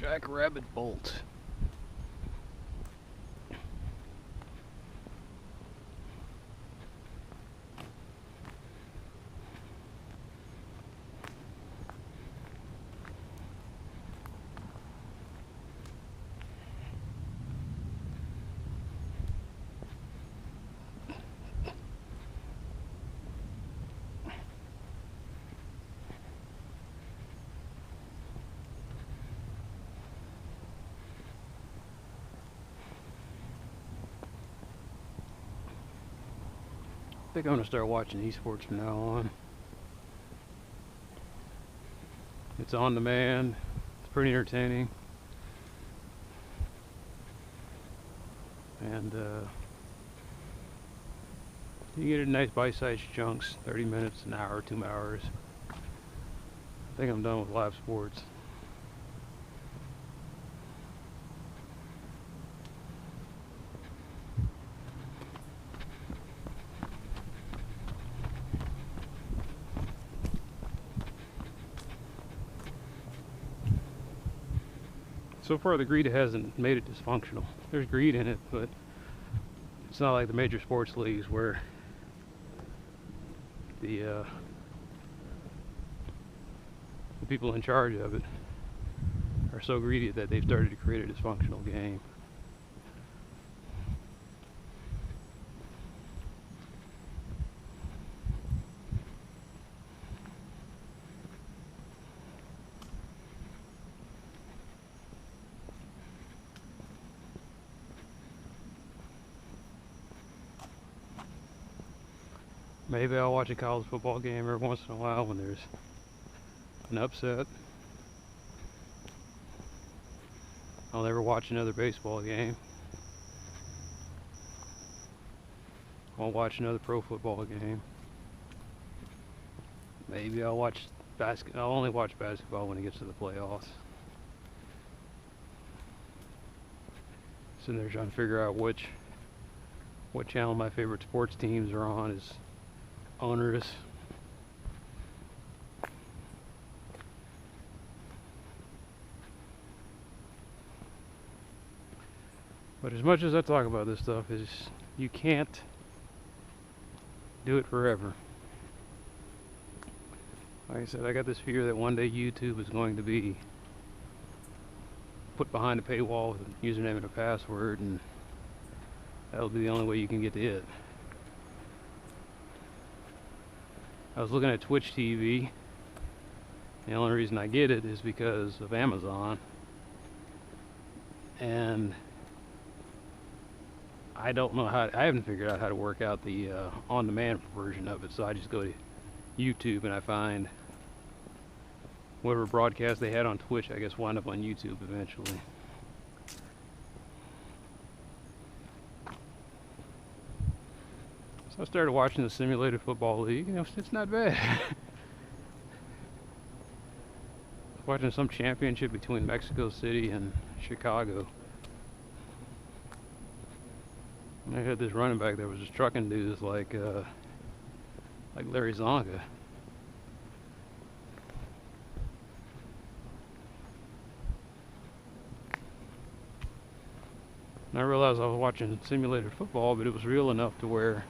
Jackrabbit bolt. I think I'm going to start watching esports from now on. It's on demand. It's pretty entertaining. And you get it in nice bite-sized chunks, 30 minutes, an hour, 2 hours. I think I'm done with live sports. So far the greed hasn't made it dysfunctional. There's greed in it, but it's not like the major sports leagues where the people in charge of it are so greedy that they've started to create a dysfunctional game. Maybe I'll watch a college football game every once in a while when there's an upset. I'll never watch another baseball game. I'll watch another pro football game. Maybe I'll watch basketball. I'll only watch basketball when it gets to the playoffs. Sitting there trying to figure out what channel my favorite sports teams are on is onerous. But as much as I talk about this stuff, is you can't do it forever. Like I said, I got this fear that one day YouTube is going to be put behind a paywall with a username and a password, and that'll be the only way you can get to it. I was looking at Twitch TV. The only reason I get it is because of Amazon. And I don't know how, I haven't figured out how to work out the on-demand version of it, so I just go to YouTube and I find whatever broadcast they had on Twitch, I guess, wind up on YouTube eventually. So I started watching the Simulated Football League, and it's not bad. Watching some championship between Mexico City and Chicago. And I had this running back that was just trucking dudes like Larry Zonka. And I realized I was watching simulated football, but it was real enough to where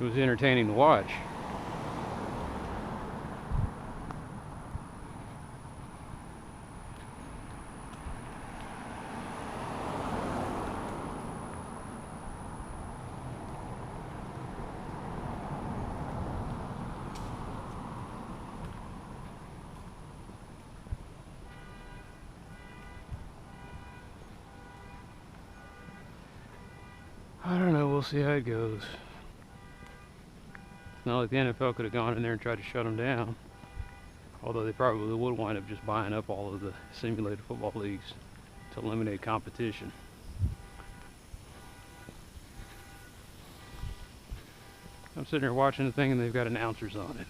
it was entertaining to watch. I don't know, we'll see how it goes. It's not like the NFL could have gone in there and tried to shut them down. Although they probably would wind up just buying up all of the simulated football leagues to eliminate competition. I'm sitting here watching the thing and they've got announcers on it.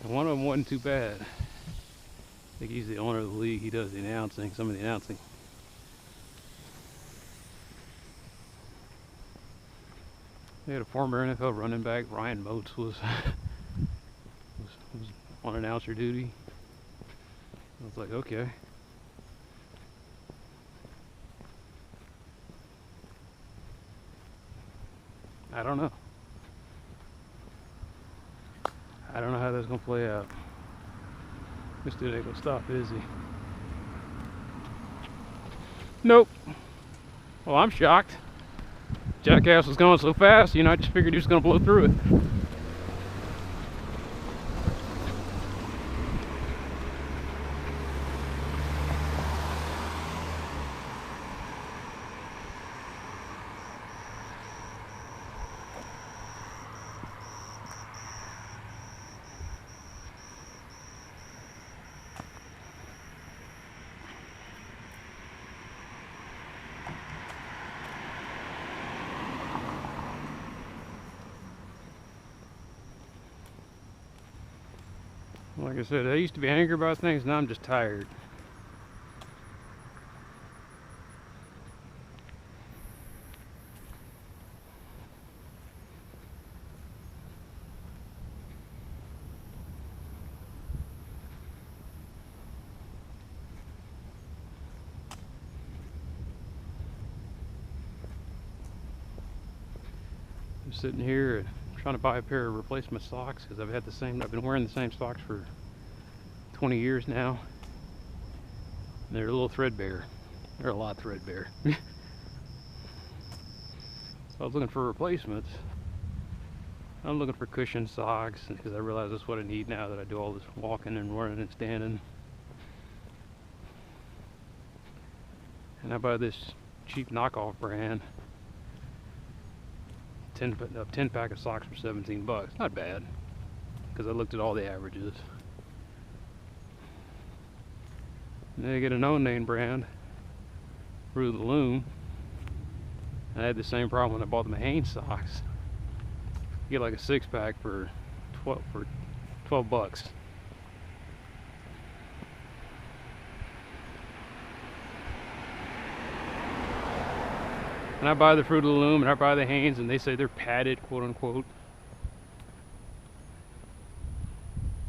And one of them wasn't too bad. I think he's the owner of the league. He does the announcing, some of the announcing. They had a former NFL running back, Ryan Moats, was on announcer duty. I was like, okay. I don't know. I don't know how that's gonna play out. This dude ain't gonna stop, is he? Nope. Well, I'm shocked. Jackass was going so fast, you know, I just figured he was gonna blow through it. Like I said, I used to be angry about things, now I'm just tired. I'm sitting here and trying to buy a pair of replacement socks because I've been wearing the same socks for 20 years now. They're a little threadbare. They're a lot threadbare. So I was looking for replacements. I'm looking for cushion socks because I realize that's what I need now that I do all this walking and running and standing. And I buy this cheap knockoff brand. 10 pack of socks for 17 bucks. Not bad, because I looked at all the averages. And then I get a no-name brand, Through the Loom. And I had the same problem when I bought my Hanes socks. You get like a 6-pack for 12 bucks. And I buy the Fruit of the Loom and I buy the Hanes, and they say they're padded, quote unquote.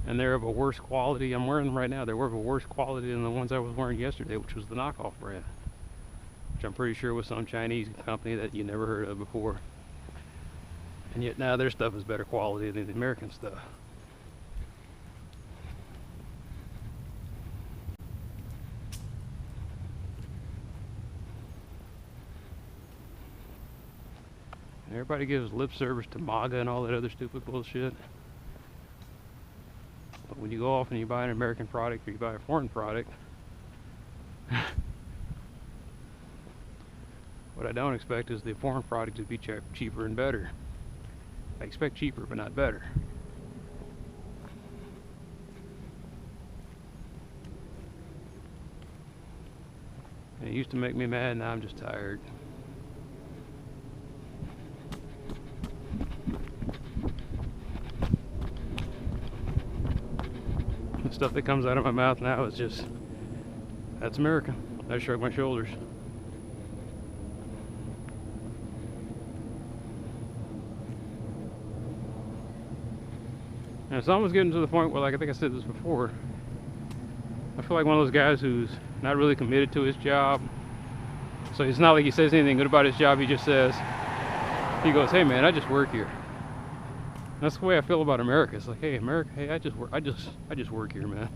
And they're of a worse quality. I'm wearing them right now. They're of a worse quality than the ones I was wearing yesterday, which was the knockoff brand. Which I'm pretty sure was some Chinese company that you never heard of before. And yet now their stuff is better quality than the American stuff. Everybody gives lip service to MAGA and all that other stupid bullshit. But when you go off and you buy an American product or you buy a foreign product, what I don't expect is the foreign product to be cheaper and better. I expect cheaper, but not better. And it used to make me mad, now I'm just tired. The stuff that comes out of my mouth now is just, that's America. I shrug my shoulders. And it's almost getting to the point where, like I think I said this before, I feel like one of those guys who's not really committed to his job. So it's not like he says anything good about his job, he just says, he goes, hey man, I just work here. That's the way I feel about America. It's like, hey America, hey, I just work here, man.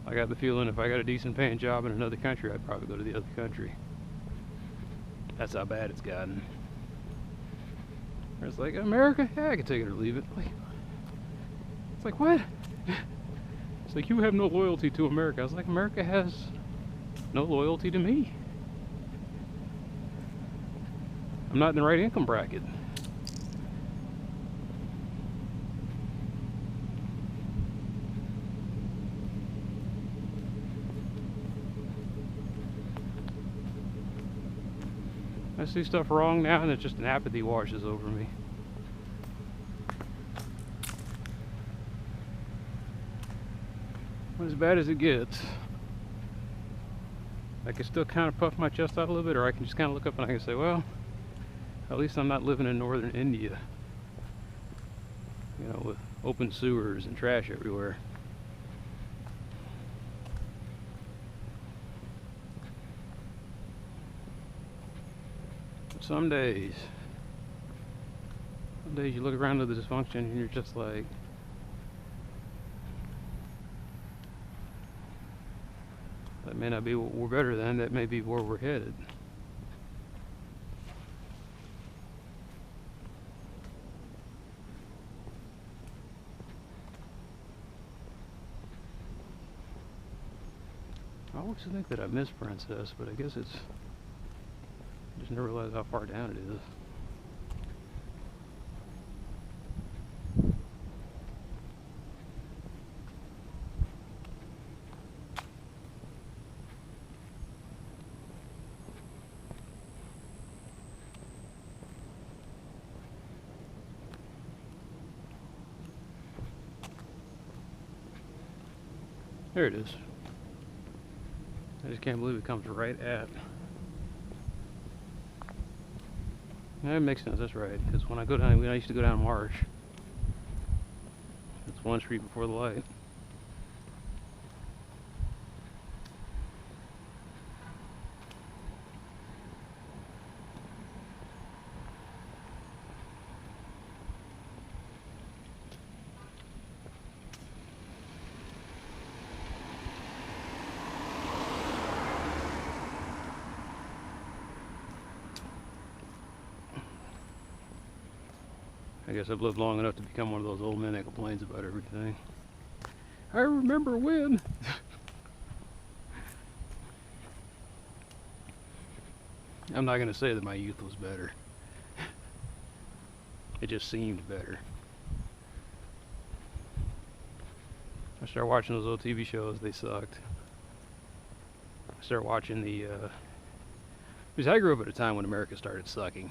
I got the feeling if I got a decent paying job in another country, I'd probably go to the other country. That's how bad it's gotten. It's like, America? Yeah, I can take it or leave it. It's like, what? It's like, you have no loyalty to America. I was like, America has no loyalty to me. I'm not in the right income bracket. I see stuff wrong now and it's just an apathy washes over me. But as bad as it gets, I can still kind of puff my chest out a little bit, or I can just kind of look up and I can say, well, at least I'm not living in northern India, you know, with open sewers and trash everywhere. Some days you look around at the dysfunction and you're just like, that may not be what we're better than, that may be where we're headed. I always think that I miss Princess, but I guess it's, I just never realized how far down it is. There it is. I just can't believe it comes right at. Yeah, it makes sense, that's right. Because when I used to go down Marsh, it's one street before the light. I guess I've lived long enough to become one of those old men that complains about everything. I remember when. I'm not going to say that my youth was better. It just seemed better. I started watching those old TV shows, they sucked. I started watching because I grew up at a time when America started sucking.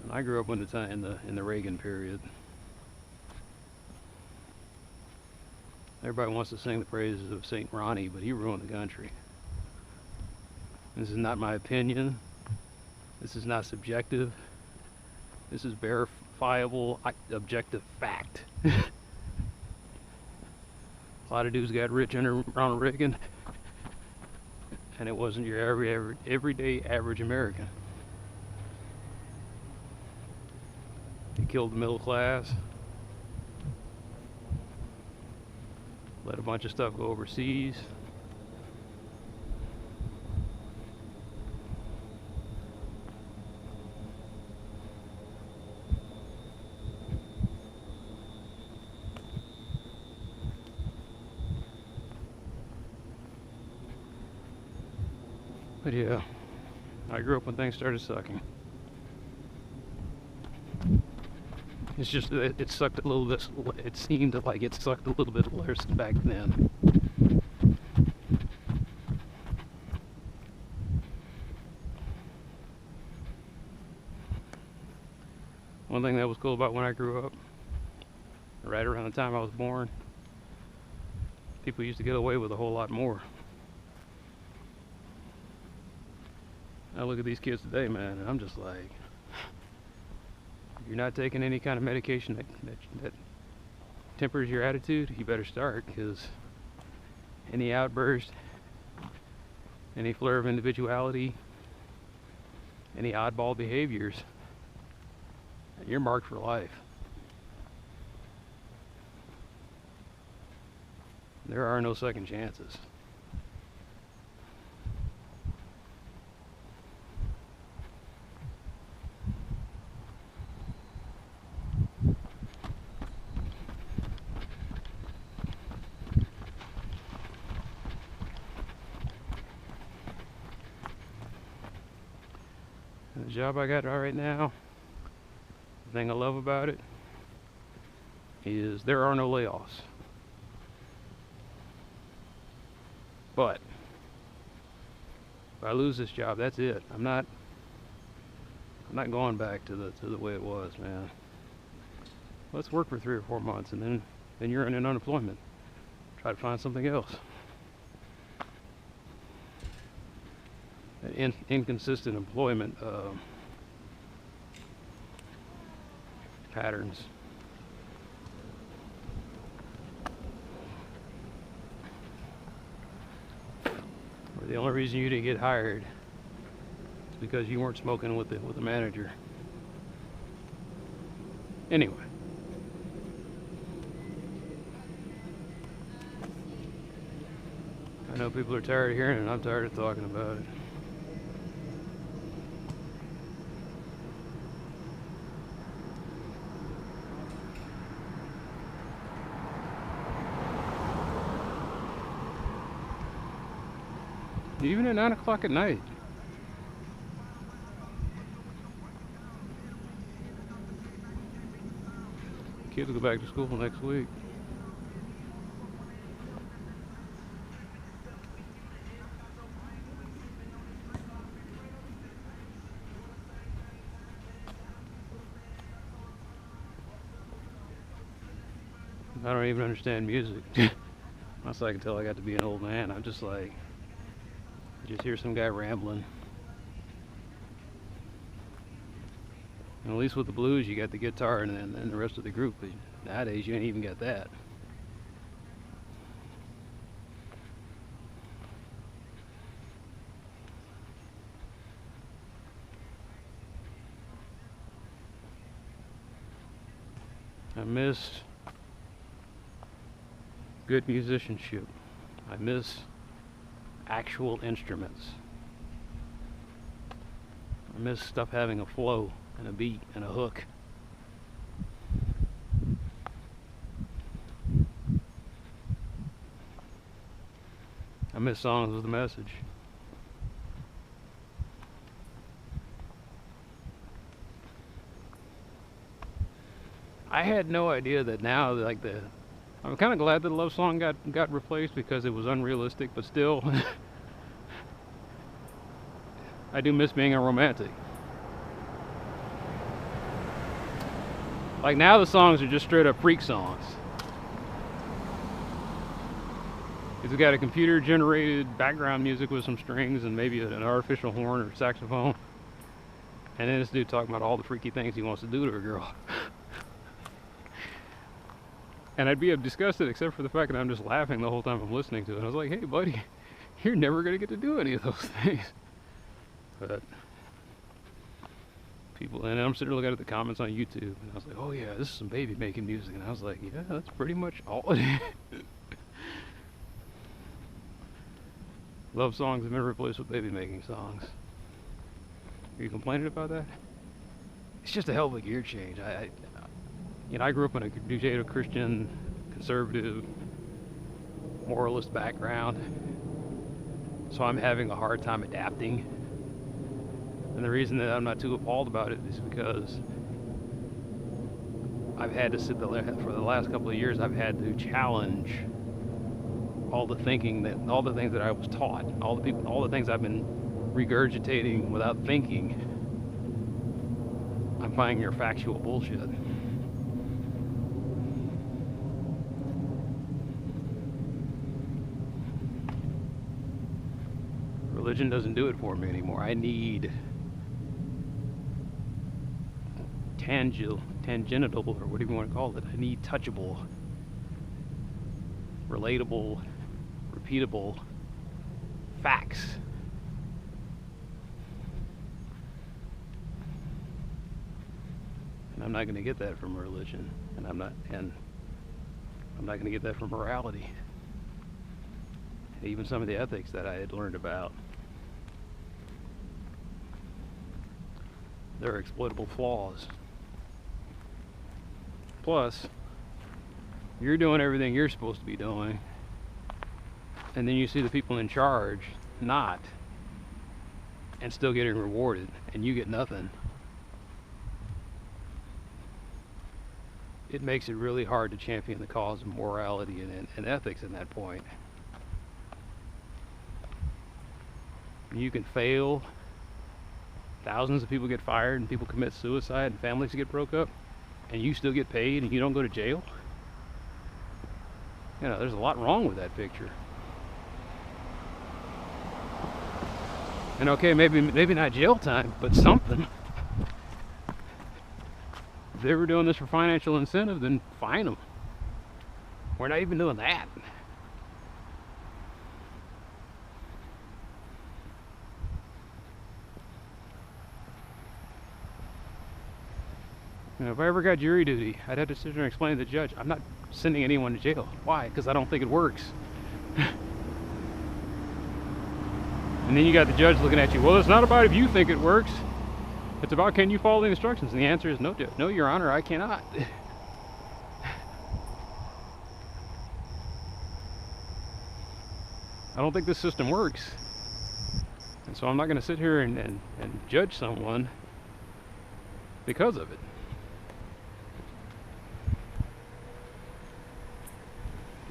And I grew up in the Reagan period. Everybody wants to sing the praises of St. Ronnie, but he ruined the country. This is not my opinion. This is not subjective. This is verifiable, objective fact. A lot of dudes got rich under Ronald Reagan, and it wasn't your everyday average American. He killed the middle class, let a bunch of stuff go overseas. But yeah, I grew up when things started sucking. It's just that it sucked a little bit. It seemed like it sucked a little bit less back then. One thing that was cool about when I grew up, right around the time I was born, people used to get away with a whole lot more. I look at these kids today, man, and I'm just like, you're not taking any kind of medication that tempers your attitude, you better start, because any outburst, any flare of individuality, any oddball behaviors, you're marked for life. There are no second chances. The job I got right now, the thing I love about it is there are no layoffs. But if I lose this job, that's it. I'm not going back to the way it was, man. Let's work for 3 or 4 months, and then you're in unemployment. Try to find something else. Inconsistent employment patterns. Where the only reason you didn't get hired It's because you weren't smoking with the manager. Anyway. I know people are tired of hearing it, and I'm tired of talking about it. Even at 9 o'clock at night. Kids will go back to school next week. I don't even understand music. Once I can tell I got to be an old man, I'm just like, I just hear some guy rambling. And at least with the blues, you got the guitar and then the rest of the group. But nowadays, you ain't even got that. I miss good musicianship. I miss actual instruments. I miss stuff having a flow and a beat and a hook. I miss songs with a message. I had no idea that now, like I'm kind of glad that the love song got replaced because it was unrealistic, but still, I do miss being a romantic. Like now the songs are just straight up freak songs. It's got a computer generated background music with some strings and maybe an artificial horn or saxophone. And then this dude talking about all the freaky things he wants to do to a girl. And I'd be disgusted except for the fact that I'm just laughing the whole time I'm listening to it. I was like, hey buddy, you're never going to get to do any of those things. But people, and I'm sitting there looking at the comments on YouTube, and I was like, oh yeah, this is some baby making music. And I was like, yeah, that's pretty much all it is. Love songs have been replaced with baby making songs. Are you complaining about that? It's just a hell of a gear change. I grew up in a Judeo-Christian, conservative, moralist background, so I'm having a hard time adapting. And the reason that I'm not too appalled about it is because I've had to for the last couple of years, I've had to challenge all the things that I was taught, all the things I've been regurgitating without thinking. I'm finding are factual bullshit. Religion doesn't do it for me anymore. I need tangential, or whatever you want to call it. I need touchable, relatable, repeatable facts. And I'm not going to get that from religion, and I'm not going to get that from morality. Even some of the ethics that I had learned about, they're exploitable flaws. Plus, you're doing everything you're supposed to be doing, and then you see the people in charge not, and still getting rewarded, and you get nothing. It makes it really hard to champion the cause of morality and ethics at that point. You can fail, thousands of people get fired, and people commit suicide, and families get broke up, and you still get paid, and you don't go to jail. You know, there's a lot wrong with that picture. And okay, maybe not jail time, but something. If they were doing this for financial incentive, then fine them. We're not even doing that. You know, if I ever got jury duty, I'd have to sit there and explain to the judge, I'm not sending anyone to jail. Why? Because I don't think it works. And then you got the judge looking at you, well, it's not about if you think it works. It's about, can you follow the instructions? And the answer is no, no, Your Honor, I cannot. I don't think this system works. And so I'm not going to sit here and judge someone because of it.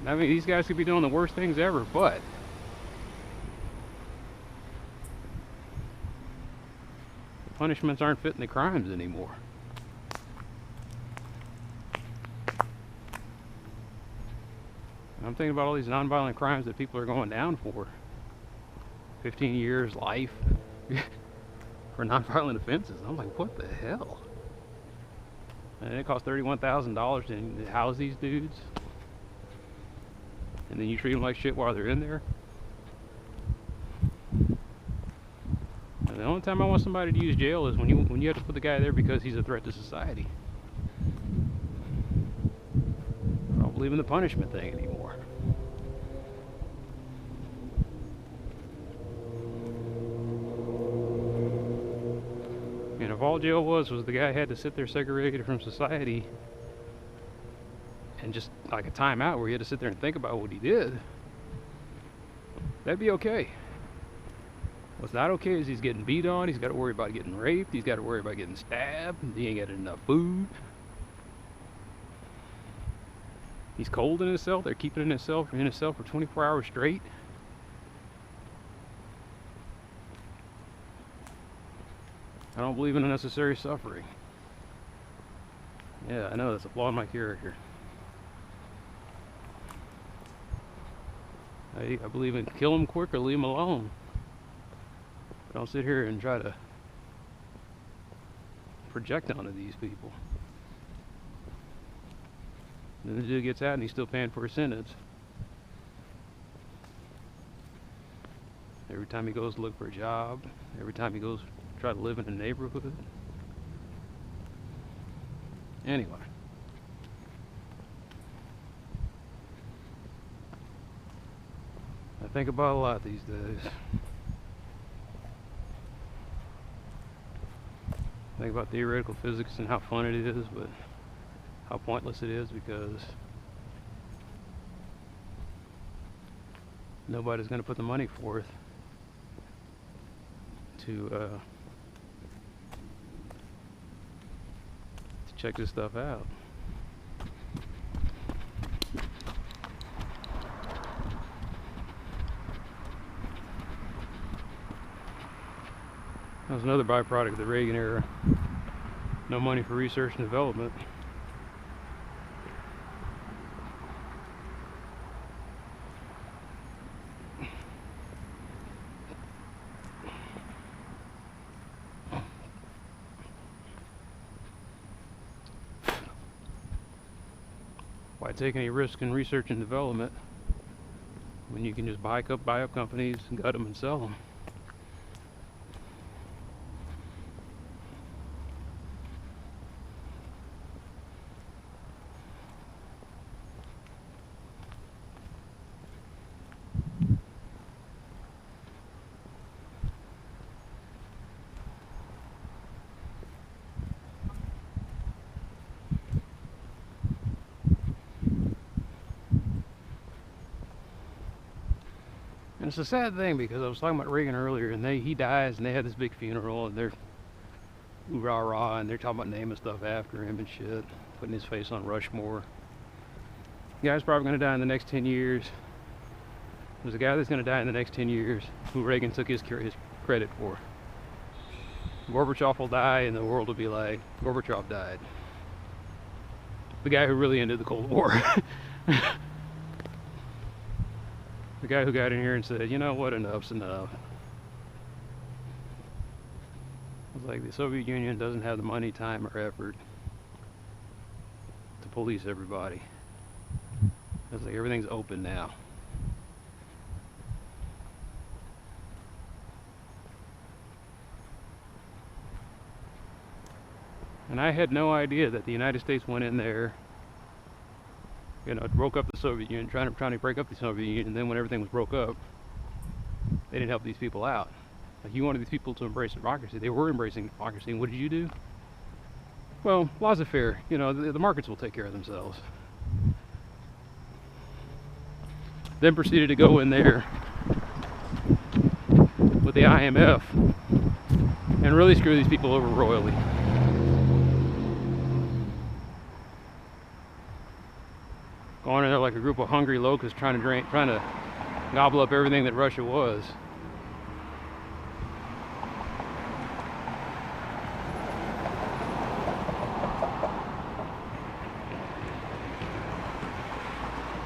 I mean, these guys could be doing the worst things ever, but the punishments aren't fitting the crimes anymore. I'm thinking about all these nonviolent crimes that people are going down for. 15 years, life, for nonviolent offenses. I'm like, what the hell? And it costs $31,000 to house these dudes. And then you treat them like shit while they're in there. And the only time I want somebody to use jail is when you have to put the guy there because he's a threat to society. I don't believe in the punishment thing anymore. And if all jail was the guy had to sit there segregated from society and just like a timeout where he had to sit there and think about what he did, that'd be okay. What's not okay is he's getting beat on, he's got to worry about getting raped, he's got to worry about getting stabbed, he ain't got enough food. He's cold in his cell, they're keeping him in his cell for 24 hours straight. I don't believe in unnecessary suffering. Yeah, I know that's a flaw in my character. I believe in kill them quick or leave them alone. Don't sit here and try to project onto these people. Then the dude gets out and he's still paying for a sentence. Every time he goes to look for a job, every time he goes to try to live in a neighborhood. Anyway. I think about a lot these days. I think about theoretical physics and how fun it is, but how pointless it is because nobody's going to put the money forth to check this stuff out. That was another byproduct of the Reagan era. No money for research and development. Why take any risk in research and development when you can just buy up companies and gut them and sell them? And it's a sad thing because I was talking about Reagan earlier, and he dies, and they had this big funeral, and they're rah rah, and they're talking about naming stuff after him and shit, putting his face on Rushmore. The guy's probably going to die in the next 10 years. There's a guy that's going to die in the next 10 years who Reagan took his credit for. Gorbachev will die, and the world will be like, Gorbachev died. The guy who really ended the Cold War. The guy who got in here and said, you know what, enough's enough. It's like the Soviet Union doesn't have the money, time, or effort to police everybody. It's like everything's open now. And I had no idea that the United States went in there, you know, broke up the Soviet Union, trying to break up the Soviet Union, and then when everything was broke up, they didn't help these people out. Like, you wanted these people to embrace democracy. They were embracing democracy, and what did you do? Well, laissez-faire. You know, the markets will take care of themselves. Then proceeded to go in there with the IMF and really screw these people over royally. Going in there like a group of hungry locusts trying to gobble up everything that Russia was.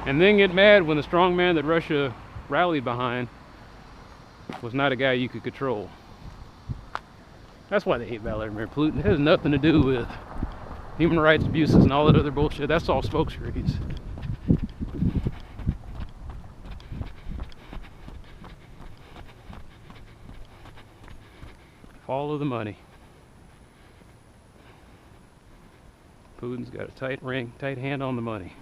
And then get mad when the strong man that Russia rallied behind was not a guy you could control. That's why they hate Vladimir Putin. It has nothing to do with human rights abuses and all that other bullshit. That's all smokescreens. Follow the money. Putin's got a tight hand on the money.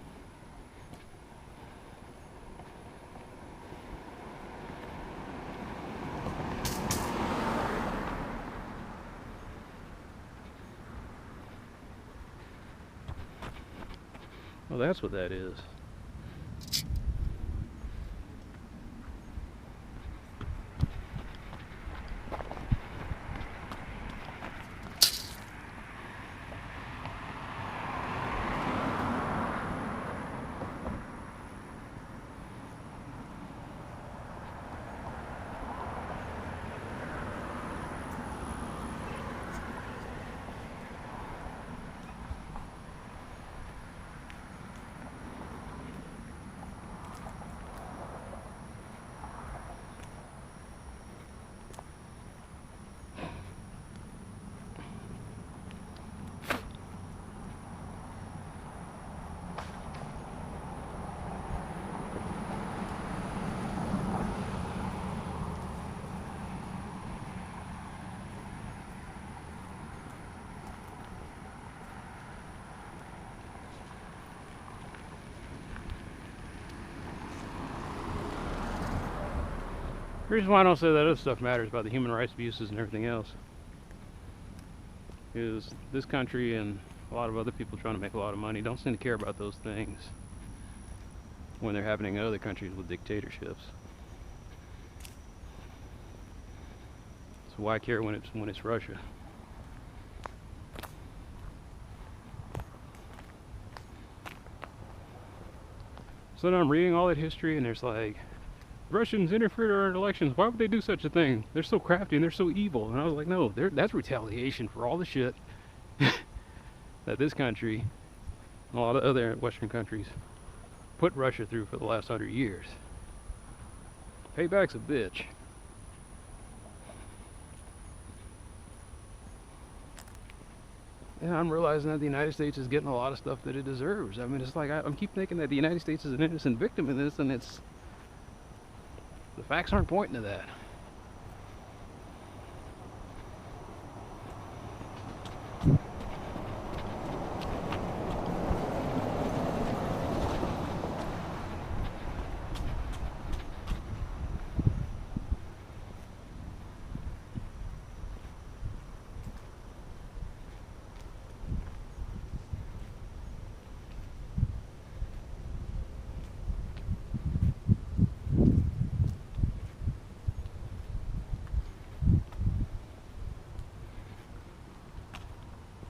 Well, that's what that is. The reason why I don't say that other stuff matters about the human rights abuses and everything else is this country and a lot of other people trying to make a lot of money don't seem to care about those things when they're happening in other countries with dictatorships. So why care when it's Russia? So now I'm reading all that history and there's like, Russians interfered in our elections. Why would they do such a thing? They're so crafty and they're so evil. And I was like, no, that's retaliation for all the shit that this country and a lot of other Western countries put Russia through for the last 100 years. Payback's a bitch. And I'm realizing that the United States is getting a lot of stuff that it deserves. I mean, it's like, I'm keep thinking that the United States is an innocent victim in this, and the facts aren't pointing to that.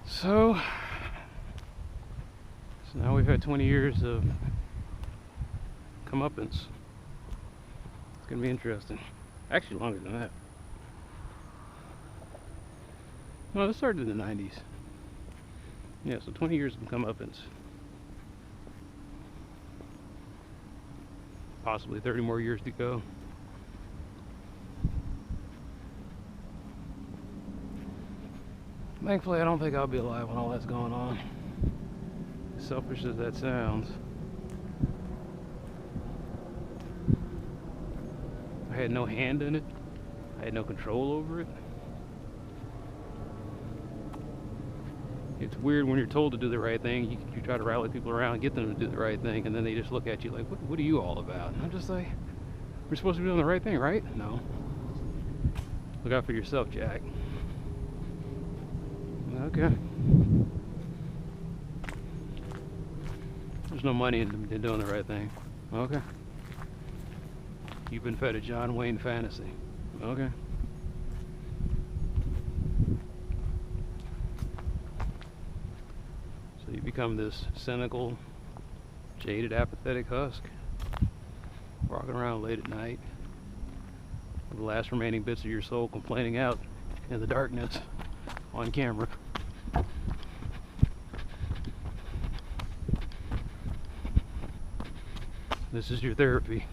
So now we've had 20 years of comeuppance. It's going to be interesting. Actually, longer than that. No, this started in the 90s. Yeah, so 20 years of comeuppance. Possibly 30 more years to go. Thankfully, I don't think I'll be alive when all that's going on. As selfish as that sounds. I had no hand in it. I had no control over it. It's weird when you're told to do the right thing. You try to rally people around, get them to do the right thing, and then they just look at you like, what are you all about? And I'm just like, we're supposed to be doing the right thing, right? No. Look out for yourself, Jack. Okay. There's no money in doing the right thing. Okay. You've been fed a John Wayne fantasy. Okay. So you become this cynical, jaded, apathetic husk, walking around late at night with the last remaining bits of your soul complaining out in the darkness on camera. This is your therapy.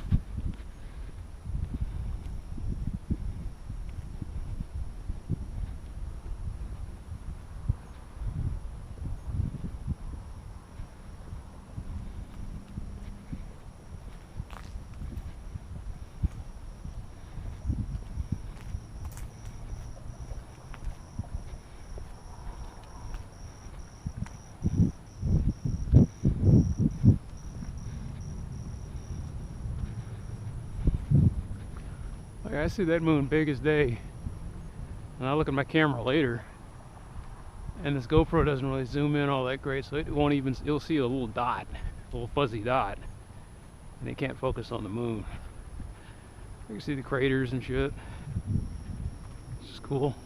I see that moon big as day, and I look at my camera later, and this GoPro doesn't really zoom in all that great, so it won't even, you'll see a little dot, a little fuzzy dot, and it can't focus on the moon. You can see the craters and shit. It's just cool.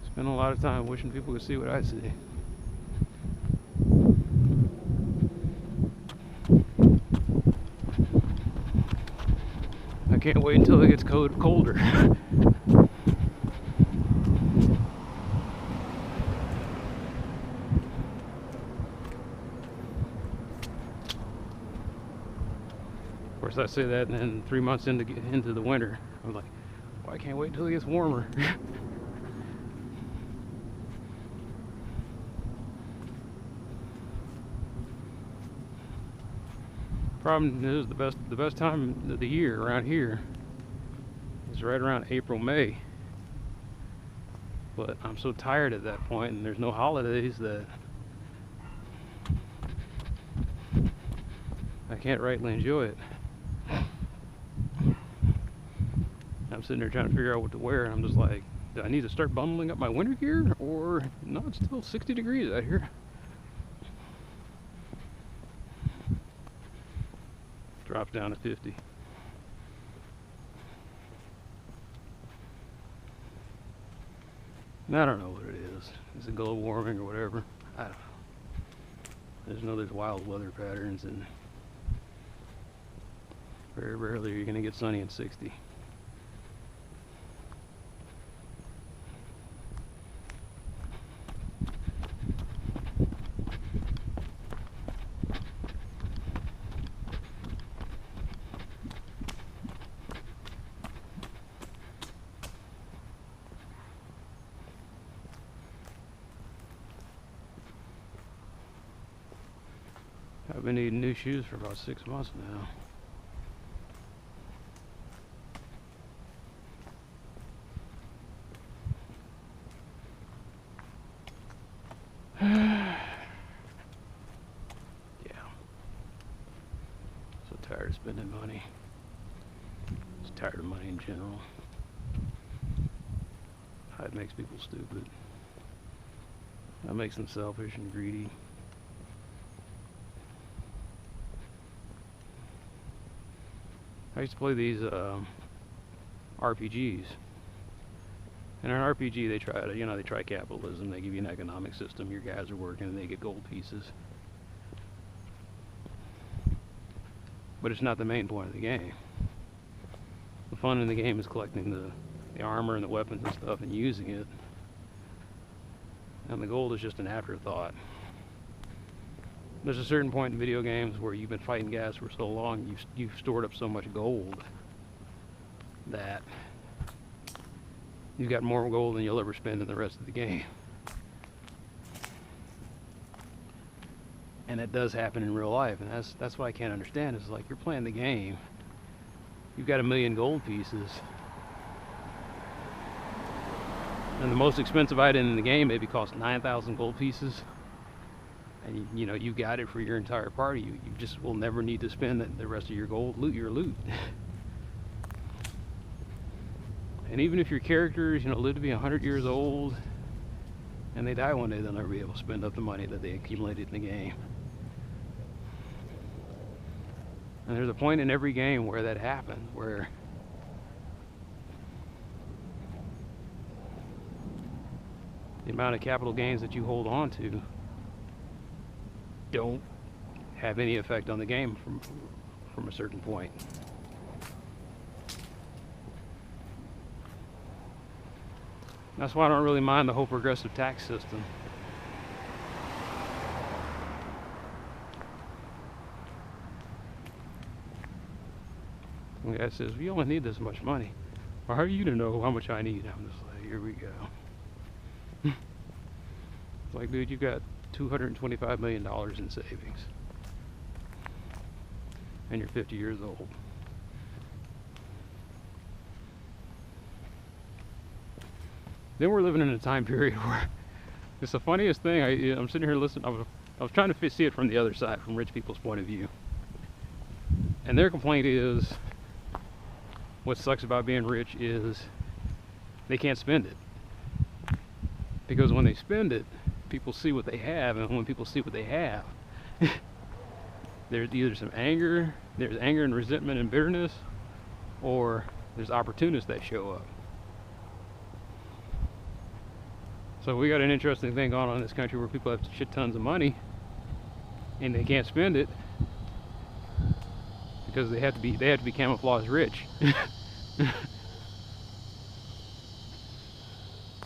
Spend a lot of time wishing people could see what I see. I can't wait until it gets colder. Of course, I say that, and then 3 months into the winter, I'm like, well, I can't wait until it gets warmer. Problem is, the best time of the year around here is right around April, May. But I'm so tired at that point, and there's no holidays, that I can't rightly enjoy it. I'm sitting there trying to figure out what to wear, and I'm just like, do I need to start bundling up my winter gear? Or, no, it's still 60 degrees out here. Drops down to 50. And I don't know what it is. Is it global warming or whatever? I don't know. I just know there's wild weather patterns, and very rarely are you going to get sunny at 60. I've been needing new shoes for about 6 months now. Yeah. So tired of spending money. Just tired of money in general. It makes people stupid. That makes them selfish and greedy. I used to play these RPGs, and in an RPG they try to, they try capitalism. They give you an economic system. Your guys are working, and they get gold pieces. But it's not the main point of the game. The fun in the game is collecting the armor and the weapons and stuff and using it, and the gold is just an afterthought. There's a certain point in video games where you've been fighting guys for so long, you've stored up so much gold that you've got more gold than you'll ever spend in the rest of the game. And that does happen in real life, and that's what I can't understand. Is like, you're playing the game, you've got 1,000,000 gold pieces, And the most expensive item in the game maybe costs 9,000 gold pieces. And you know, you got it for your entire party. You just will never need to spend the rest of your gold, loot your loot. And even if your characters, you know, live to be 100 years old and they die one day, they'll never be able to spend up the money that they accumulated in the game. And there's a point in every game where that happens, where the amount of capital gains that you hold on to don't have any effect on the game from a certain point. That's why I don't really mind the whole progressive tax system. The guy says, "We only need this much money." Well, how are you to know how much I need? I'm just like, here we go. It's like, dude, you got $225 million in savings. And you're 50 years old. Then we're living in a time period where it's the funniest thing. I'm sitting here listening. I was trying to see it from the other side, from rich people's point of view. And their complaint is, what sucks about being rich is they can't spend it. Because when they spend it, people see what they have, and when people see what they have, there's either some anger, there's anger and resentment and bitterness, or there's opportunists that show up. So we got an interesting thing going on in this country where people have shit tons of money and they can't spend it because they have to be camouflaged rich.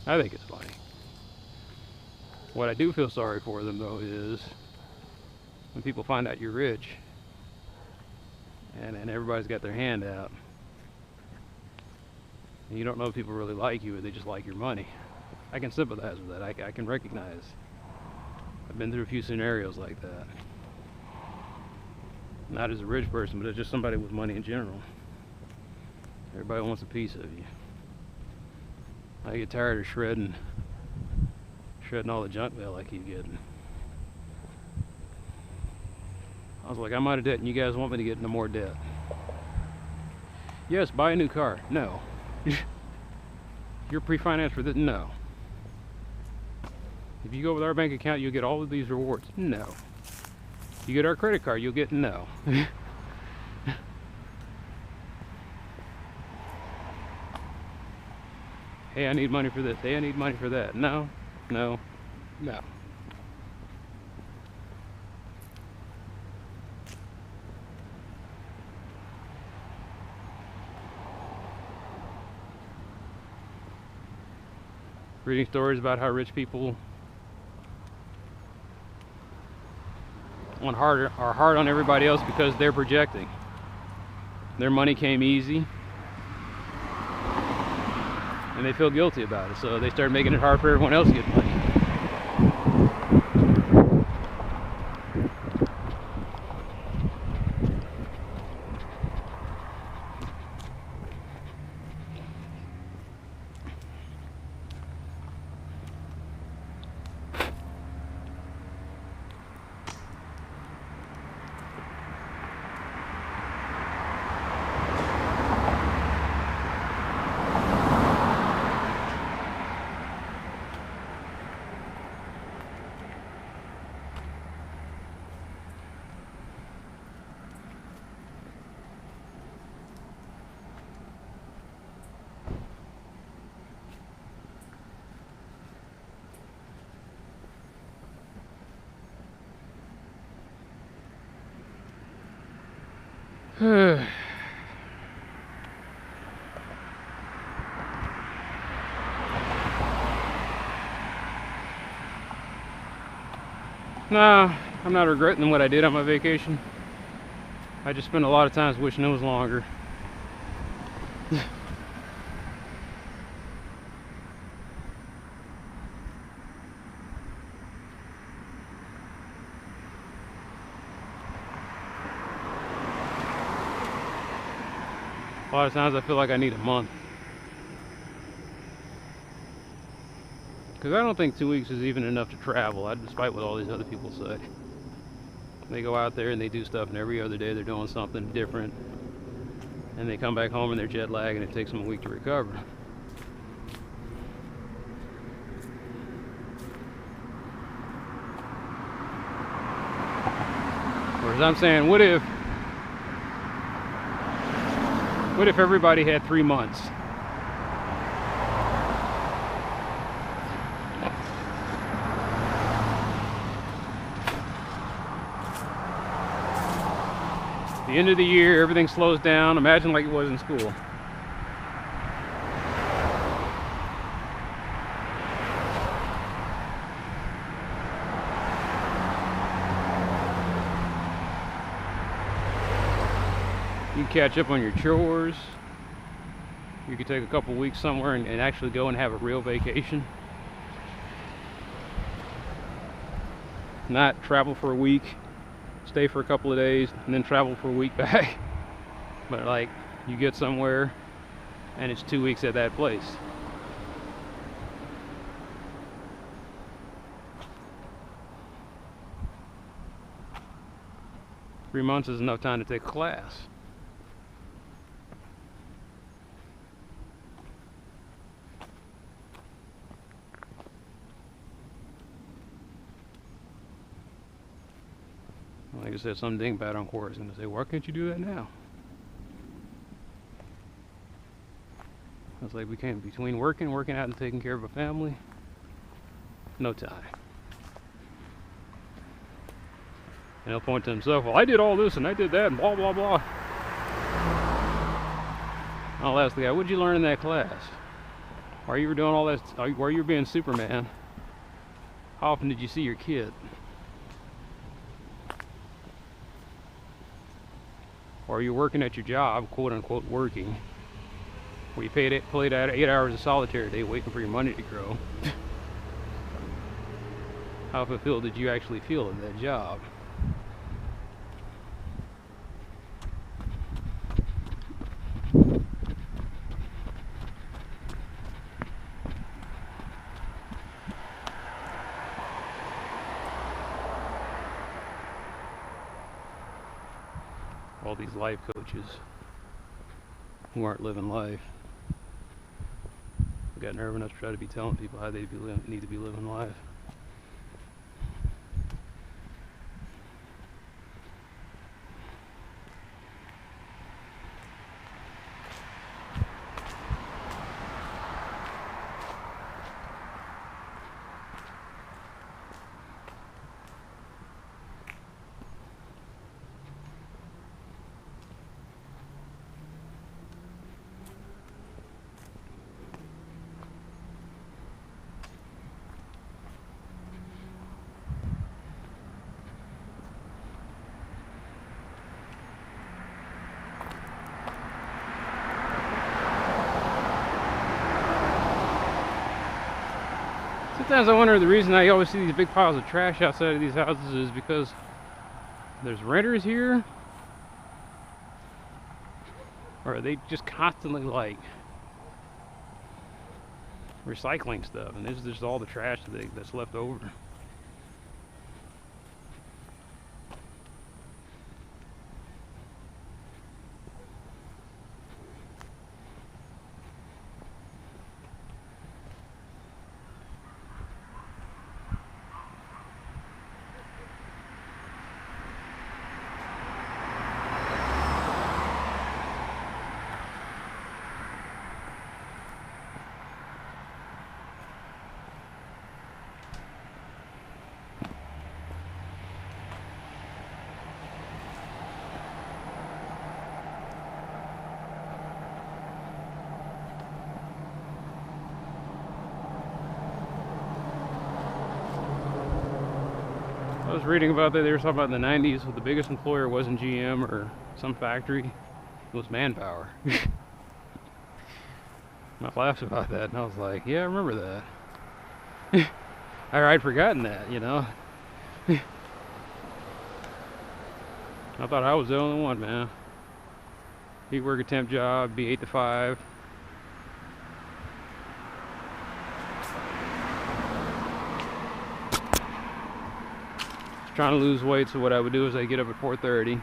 I think it's funny. What I do feel sorry for them though is when people find out you're rich and everybody's got their hand out and you don't know if people really like you or they just like your money. I can sympathize with that. I can recognize. I've been through a few scenarios like that. Not as a rich person, but as just somebody with money in general. Everybody wants a piece of you. I get tired of shredding all the junk mail I keep getting. I was like, I'm out of debt and you guys want me to get into more debt. Yes, buy a new car. No. You're pre-financed for this? No. If you go with our bank account, you'll get all of these rewards. No. You get our credit card, you'll get no. Hey, I need money for this. Hey, I need money for that. No, no, no. Reading stories about how rich people are hard on everybody else because they're projecting. Their money came easy and they feel guilty about it, so they start making it hard for everyone else to get money. Nah, I'm not regretting what I did on my vacation. I just spent a lot of times wishing it was longer. A lot of times I feel like I need a month. Because I don't think 2 weeks is even enough to travel, despite what all these other people say. They go out there and they do stuff, and every other day they're doing something different. And they come back home and they're jet lagged, and it takes them a week to recover. Whereas I'm saying, what if everybody had 3 months? The end of the year, everything slows down. Imagine like it was in school. You catch up on your chores. You could take a couple weeks somewhere and actually go and have a real vacation. Not travel for a week, stay for a couple of days, and then travel for a week back. But like, you get somewhere and it's 2 weeks at that place. Three months is enough time to take a class. Like I said, some dingbat on course and they say, why can't you do that now? I was like, we can't, between working out and taking care of a family, no time. And he'll point to himself, well, I did all this and I did that and blah, blah, blah. I'll ask the guy, what did you learn in that class? While you were doing all that, while you were being Superman, how often did you see your kid? Or are you working at your job, quote unquote working, where you played out 8 hours of solitaire a day waiting for your money to grow? How fulfilled did you actually feel in that job? All these life coaches who aren't living life. I got nerve enough to try to be telling people how they need to be living life. Sometimes I wonder the reason I always see these big piles of trash outside of these houses is because there's renters here, or are they just constantly like recycling stuff, and this is just all the trash that's left over. I was reading about that. They were talking about in the 90s, what the biggest employer wasn't GM or some factory, it was manpower. I laughed about that and I was like, yeah, I remember that. I'd forgotten that, you know. I thought I was the only one, man. He'd work a temp job, be 8 to 5. trying to lose weight, so what I would do is I'd get up at 4:30.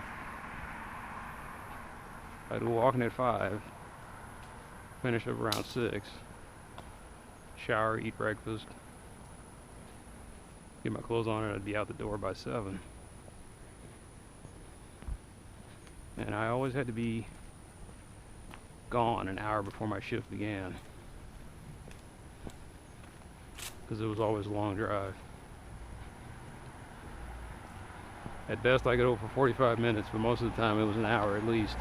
I'd go walking at 5. Finish up around 6. Shower, eat breakfast. Get my clothes on, and I'd be out the door by 7. And I always had to be gone an hour before my shift began, because it was always a long drive. At best I could go for 45 minutes, but most of the time it was an hour at least.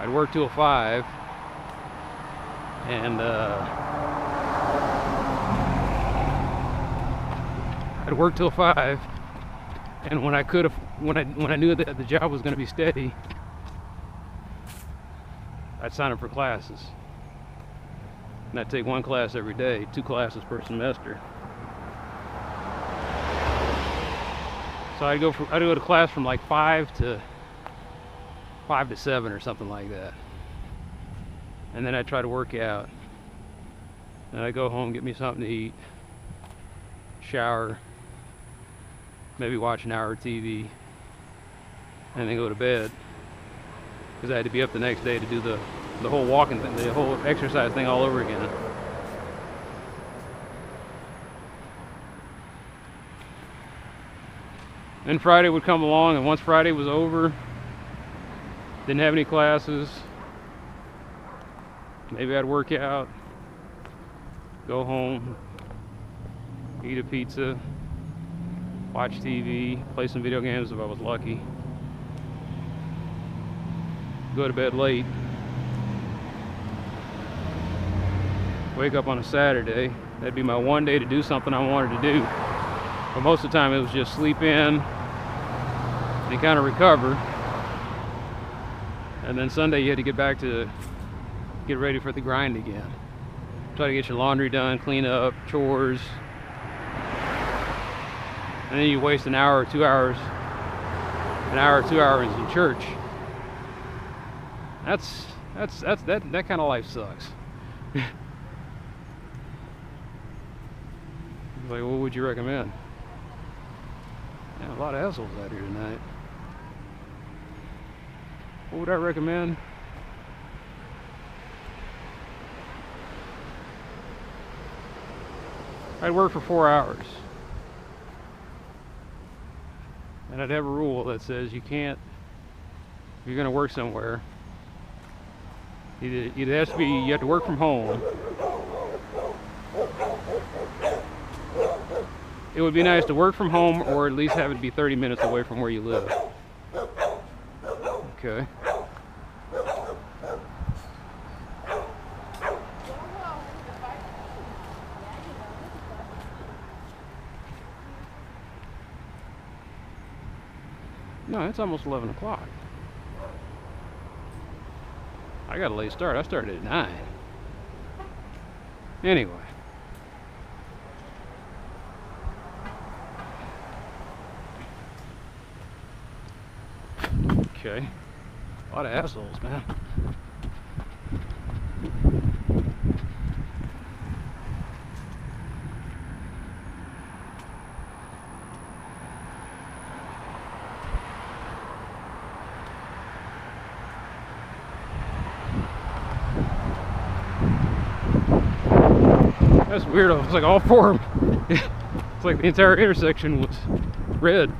I'd work till 5, and I'd work till 5, and when I knew that the job was going to be steady, I'd sign up for classes, and I'd take 1 class every day, 2 classes per semester. So I'd go to class from like 5 to 7 or something like that, and then I'd try to work out, and I'd go home, get me something to eat, shower, maybe watch an hour of TV, and then go to bed, because I had to be up the next day to do the whole walking thing, the whole exercise thing all over again. Then Friday would come along, and once Friday was over, didn't have any classes, maybe I'd work out, go home, eat a pizza, watch TV, play some video games if I was lucky, go to bed late, wake up on a Saturday. That'd be my one day to do something I wanted to do, but most of the time it was just sleep in and kind of recover. And then Sunday you had to get back to get ready for the grind again. Try to get your laundry done, clean up, chores. And then you waste an hour or 2 hours in church. That kind of life sucks. Like, what would you recommend? Yeah, a lot of assholes out here tonight. What would I recommend? I'd work for 4 hours. And I'd have a rule that says you can't, if you're going to work somewhere, it has to be, you have to work from home. It would be nice to work from home, or at least have it be 30 minutes away from where you live. Okay. No, it's almost 11 o'clock. I got a late start. I started at 9. Anyway. Okay. A lot of assholes, man. That's weird. It's like all 4 of them. It's like the entire intersection was red.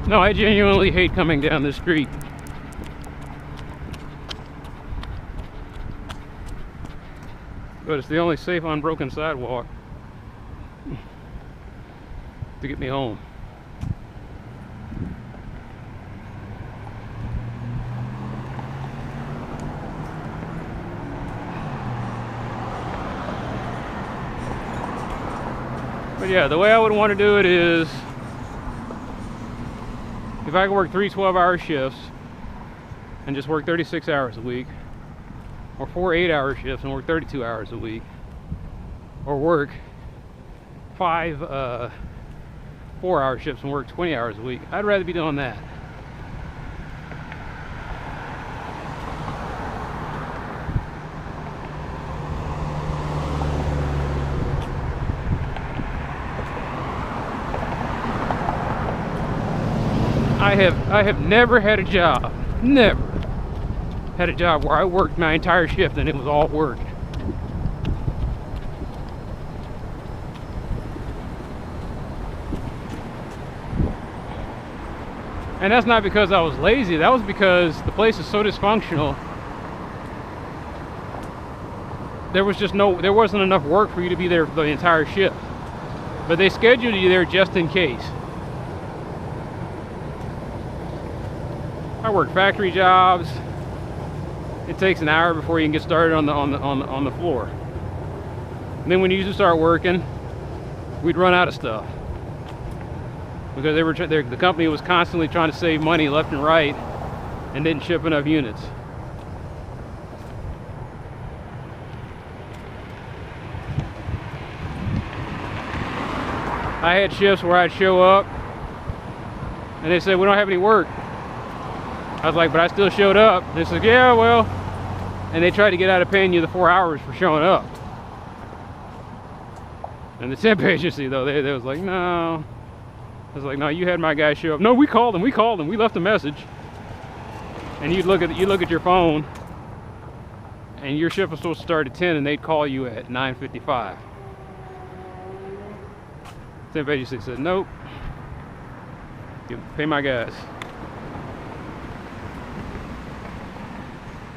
No, I genuinely hate coming down this street. But it's the only safe, unbroken sidewalk to get me home. But yeah, the way I would want to do it is, if I could work 3 12-hour shifts and just work 36 hours a week, or 4 8-hour shifts and work 32 hours a week, or work 5 4-hour shifts and work 20 hours a week, I'd rather be doing that. I have never had a job, never had a job where I worked my entire shift and it was all work. And that's not because I was lazy, that was because the place is so dysfunctional. There wasn't enough work for you to be there for the entire shift. But they scheduled you there just in case. I work factory jobs. It takes an hour before you can get started on the floor. And then when you used to start working, we'd run out of stuff because the company was constantly trying to save money left and right and didn't ship enough units. I had shifts where I'd show up and they said, we don't have any work. I was like, but I still showed up. They said, yeah, well, and they tried to get out of paying you the 4 hours for showing up. And the temp agency, though, they was like, no. I was like, no, you had my guy show up. No, we called him, we left a message. And you look at your phone, and your shift was supposed to start at 10, and they'd call you at 9:55. Temp agency said, nope, you pay my guys.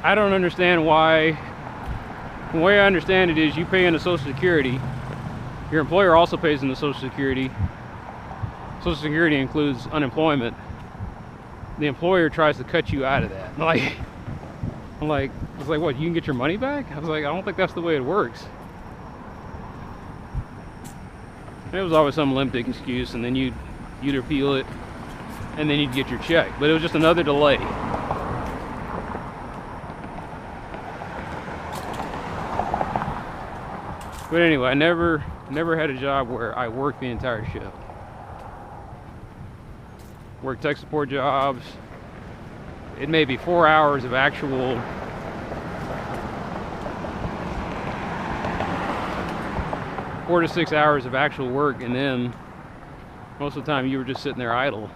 I don't understand why. The way I understand it is you pay into Social Security. Your employer also pays into Social Security. Social Security includes unemployment. The employer tries to cut you out of that. I'm like, it's like, what, you can get your money back? I was like, I don't think that's the way it works. And it was always some limited excuse, and then you'd appeal it, and then you'd get your check. But it was just another delay. But anyway, I never had a job where I worked the entire shift. Worked tech support jobs. It may be 4 hours of actual four to 6 hours of actual work, and then most of the time you were just sitting there idle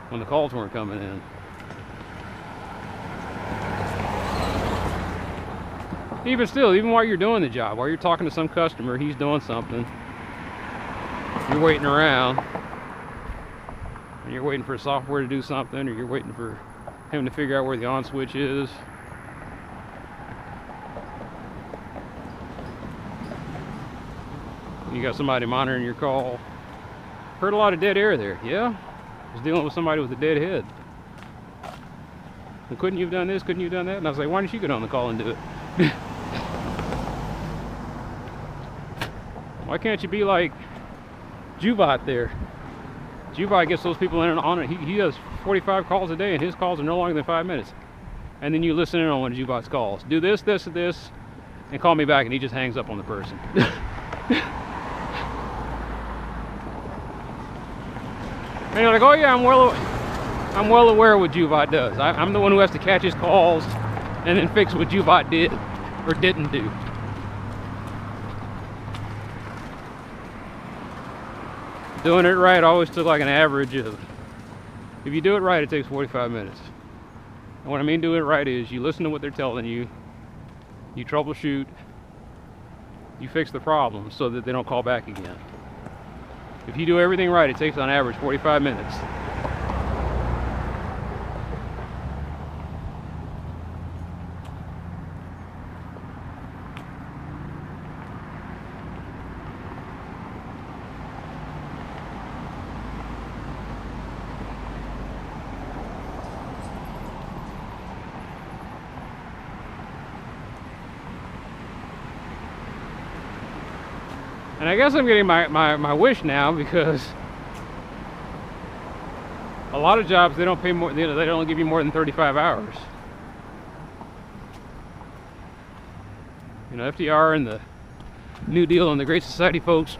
when the calls weren't coming in. Even still, even while you're doing the job, while you're talking to some customer, he's doing something. You're waiting around. And you're waiting for software to do something, or you're waiting for him to figure out where the on switch is. You got somebody monitoring your call. Heard a lot of dead air there. Yeah, I was dealing with somebody with a dead head. Well, couldn't you have done this? Couldn't you have done that? And I was like, why didn't you get on the call and do it? Why can't you be like Jubot there? Jubot gets those people in on it. He does 45 calls a day, and his calls are no longer than 5 minutes. And then you listen in on one of Jubot's calls. Do this, this, and this, and call me back, and he just hangs up on the person. And you're like, oh yeah, I'm well aware of what Jubot does. I'm the one who has to catch his calls and then fix what Jubot did or didn't do. Doing it right always took like an average of, if you do it right, it takes 45 minutes. And what I mean doing it right is you listen to what they're telling you, you troubleshoot, you fix the problem so that they don't call back again. If you do everything right, it takes on average 45 minutes. And I guess I'm getting my wish now, because a lot of jobs, they don't pay more, they don't give you more than 35 hours. You know, FDR and the New Deal and the Great Society folks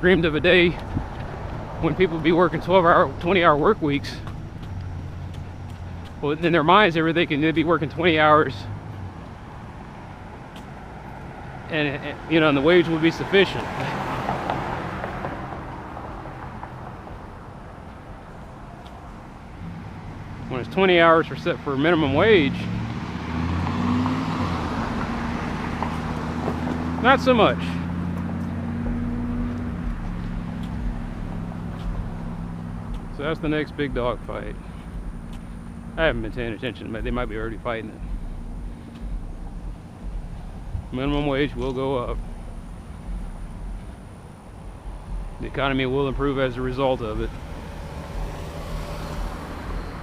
dreamed of a day when people would be working 12-hour, 20-hour work weeks. Well, in their minds, they'd be working 20 hours, and you know, and the wage would be sufficient. When it's 20 hours set for minimum wage, not so much. So that's the next big dog fight. I haven't been paying attention, but they might be already fighting it. Minimum wage will go up. The economy will improve as a result of it.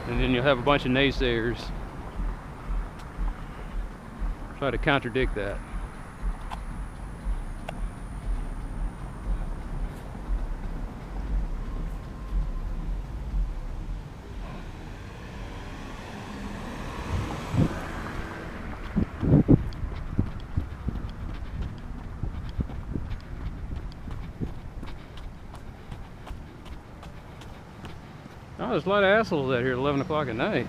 And then you'll have a bunch of naysayers try to contradict that. Oh, there's a lot of assholes out here at 11 o'clock at night.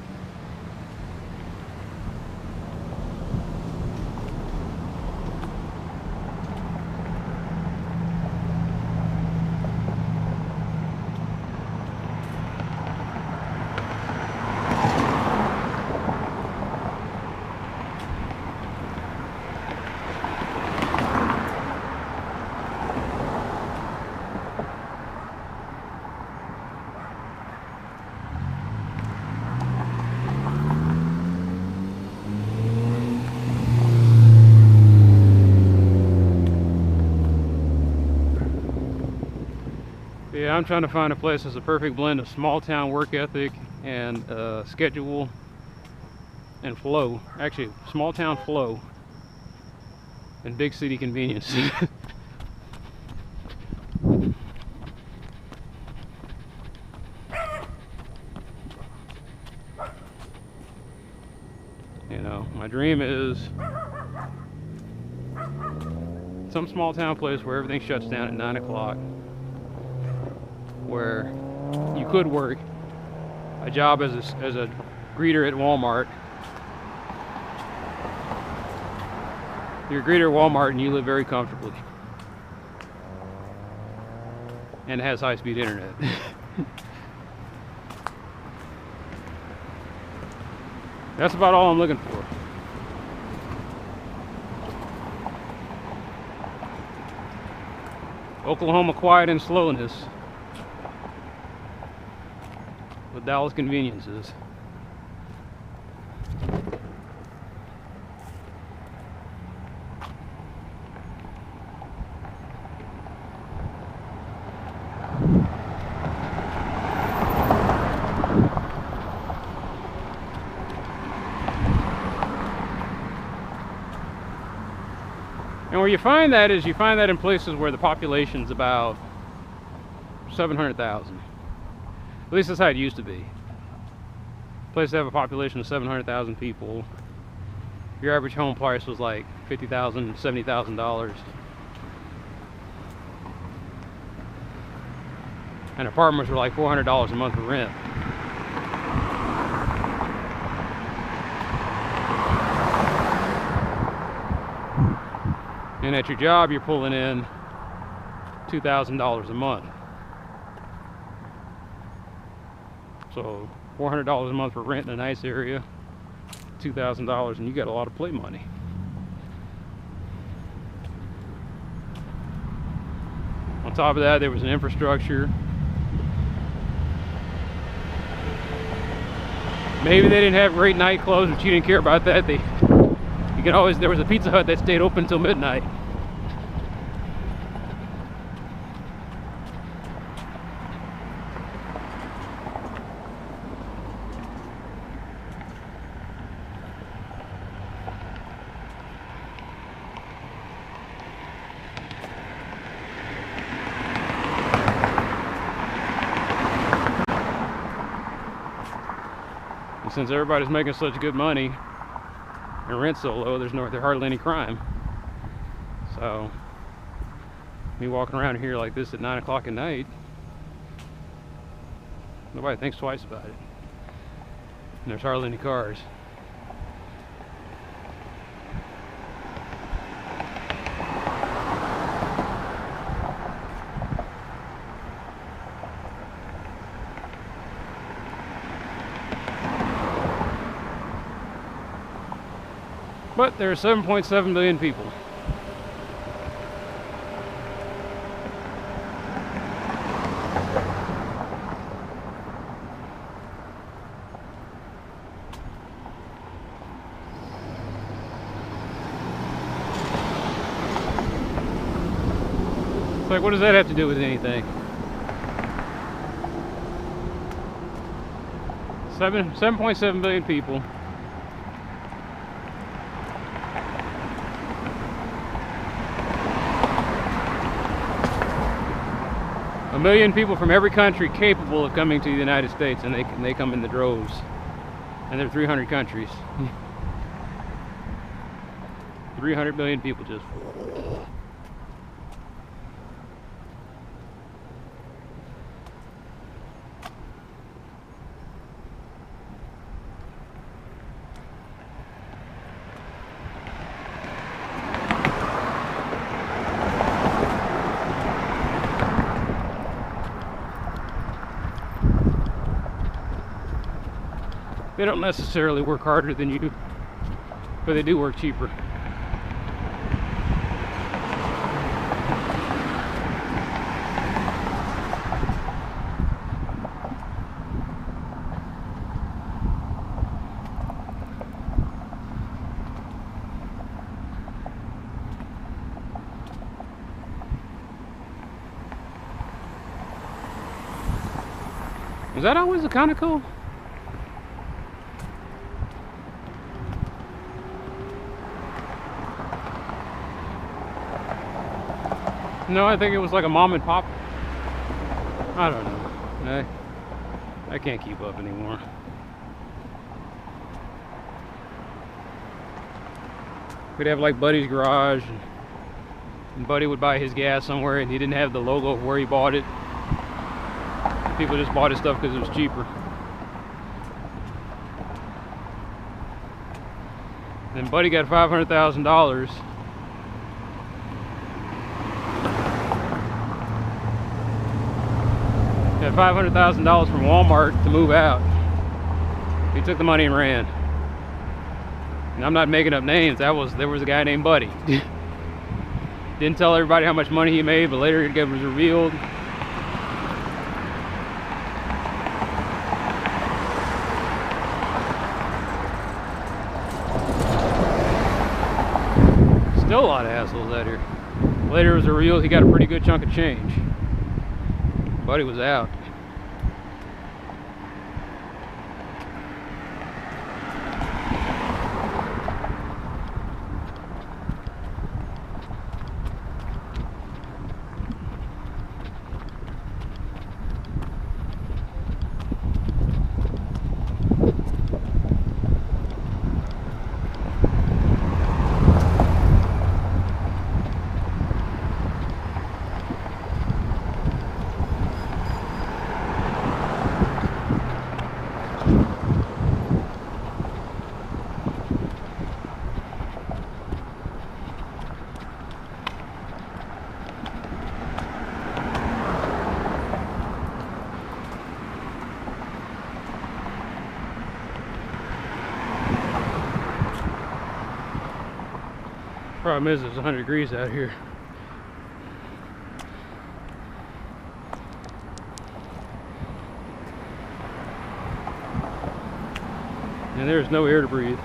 Yeah, I'm trying to find a place that's a perfect blend of small town work ethic and schedule and flow. Actually, small town flow and big city convenience. You know, my dream is some small town place where everything shuts down at 9 o'clock. Where you could work a job as a greeter at Walmart. You're a greeter at Walmart and you live very comfortably. And it has high-speed internet. That's about all I'm looking for. Oklahoma quiet and slowness. With Dallas conveniences. And where you find that is, you find that in places where the population's about 700,000. At least that's how it used to be. Place to have a population of 700,000 people. Your average home price was like $50,000, $70,000. And apartments were like $400 a month for rent. And at your job, you're pulling in $2,000 a month. So $400 a month for rent in a nice area, $2,000, and you got a lot of play money. On top of that, there was an infrastructure. Maybe they didn't have great nightclubs, but you didn't care about that. There was a Pizza Hut that stayed open until midnight. since everybody's making such good money and rent's so low, there's hardly any crime. So me walking around here like this at 9 o'clock at night, nobody thinks twice about it. And there's hardly any cars. But there are 7.7 million people. It's like, what does that have to do with anything? 7.7 billion people. A million people from every country capable of coming to the United States, and they come in the droves. And there are 300 countries. 300 million people just. They don't necessarily work harder than you, but they do work cheaper. Was that always the kind of cool? No, I think it was like a mom and pop. I don't know. I can't keep up anymore. We'd have like Buddy's garage, and Buddy would buy his gas somewhere and he didn't have the logo of where he bought it. People just bought his stuff because it was cheaper. Then Buddy got $500,000. Had $500,000 from Walmart to move out. He took the money and ran. And I'm not making up names. There was a guy named Buddy. Didn't tell everybody how much money he made, but later it was revealed. Still a lot of assholes out here. Later it was revealed he got a pretty good chunk of change. Buddy was out. Problem is, it's 100 degrees out here. And there's no air to breathe.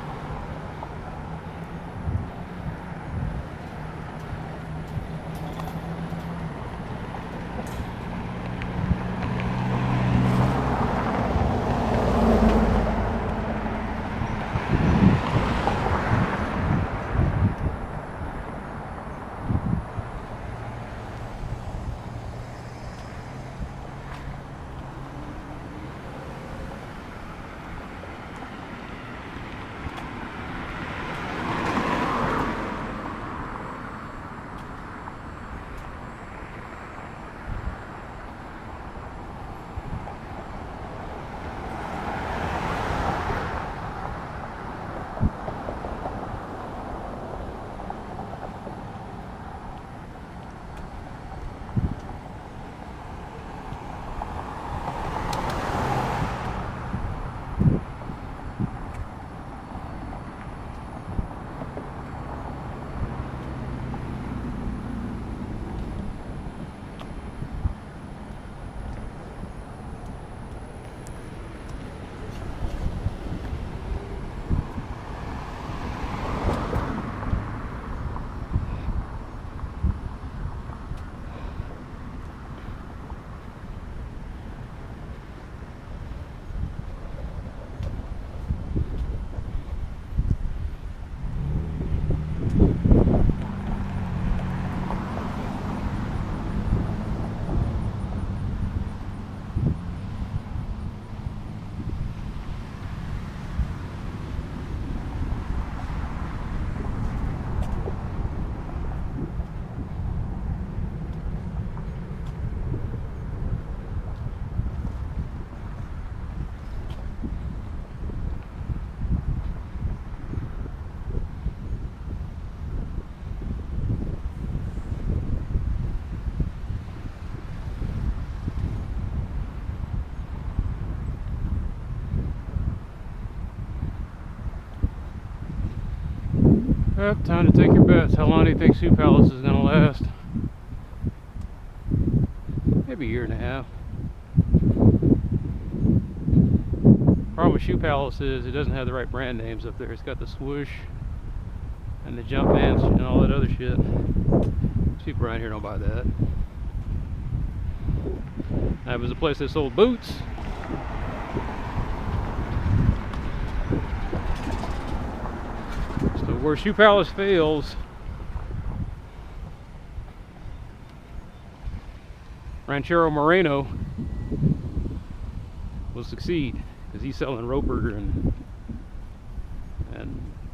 Yep, time to take your bets. How long do you think Shoe Palace is going to last? Maybe a year and a half. Problem with Shoe Palace is it doesn't have the right brand names up there. It's got the swoosh and the Jumpman and all that other shit. People around here don't buy that. That was a place that sold boots. So where Shoe Palace fails, Ranchero Moreno will succeed, because he's selling Roper and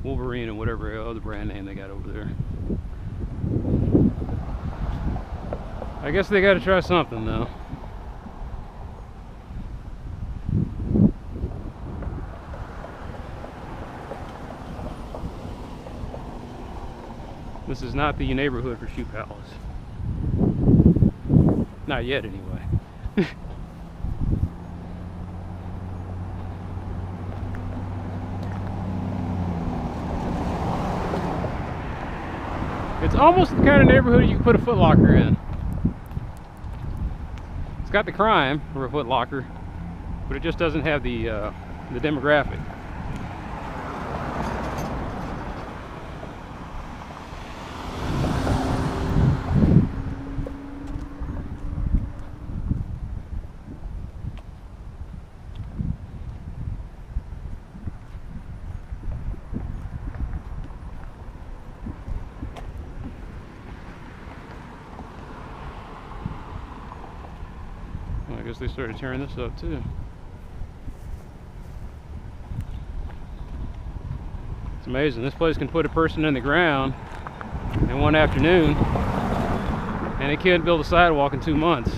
Wolverine and whatever other brand name they got over there. I guess they got to try something though. This is not the neighborhood for Shoe Palace. Not yet, anyway. It's almost the kind of neighborhood you can put a Foot Locker in. It's got the crime for a Foot Locker, but it just doesn't have the demographic. I guess they started tearing this up too. It's amazing. This place can put a person in the ground in one afternoon, and they can't build a sidewalk in 2 months.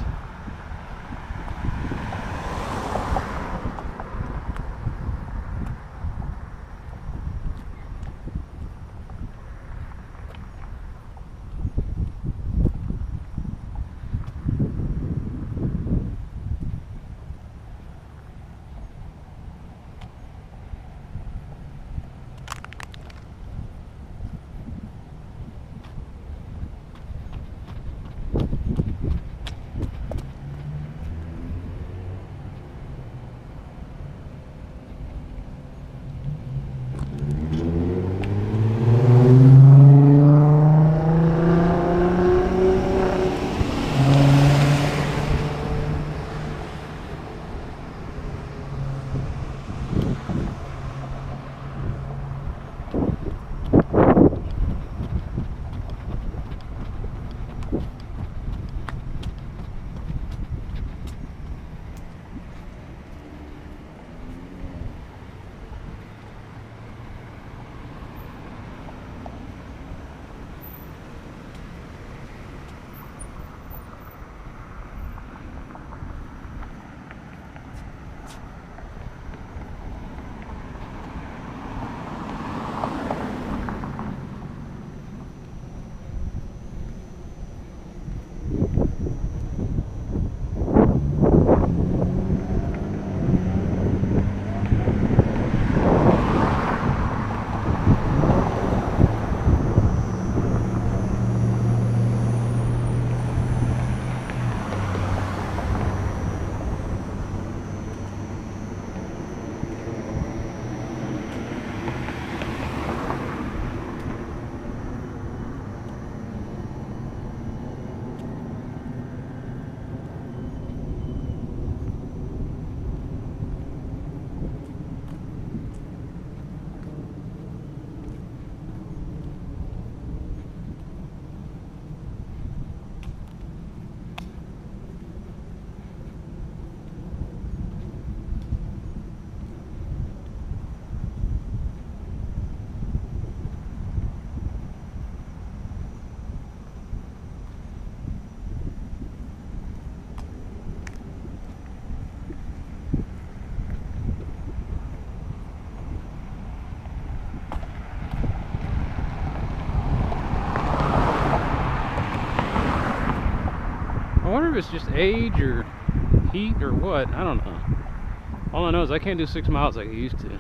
I wonder if it's just age or heat or what. I don't know. All I know is I can't do 6 miles like I used to.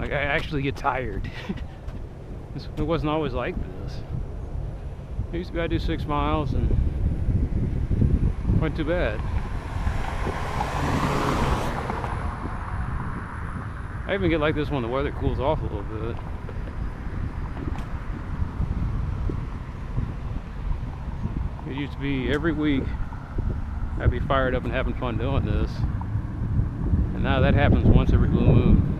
Like, I actually get tired. It wasn't always like this. It used to be I do 6 miles and wasn't too bad. I even get like this when the weather cools off a little bit. It used to be every week I'd be fired up and having fun doing this. And now that happens once every blue moon.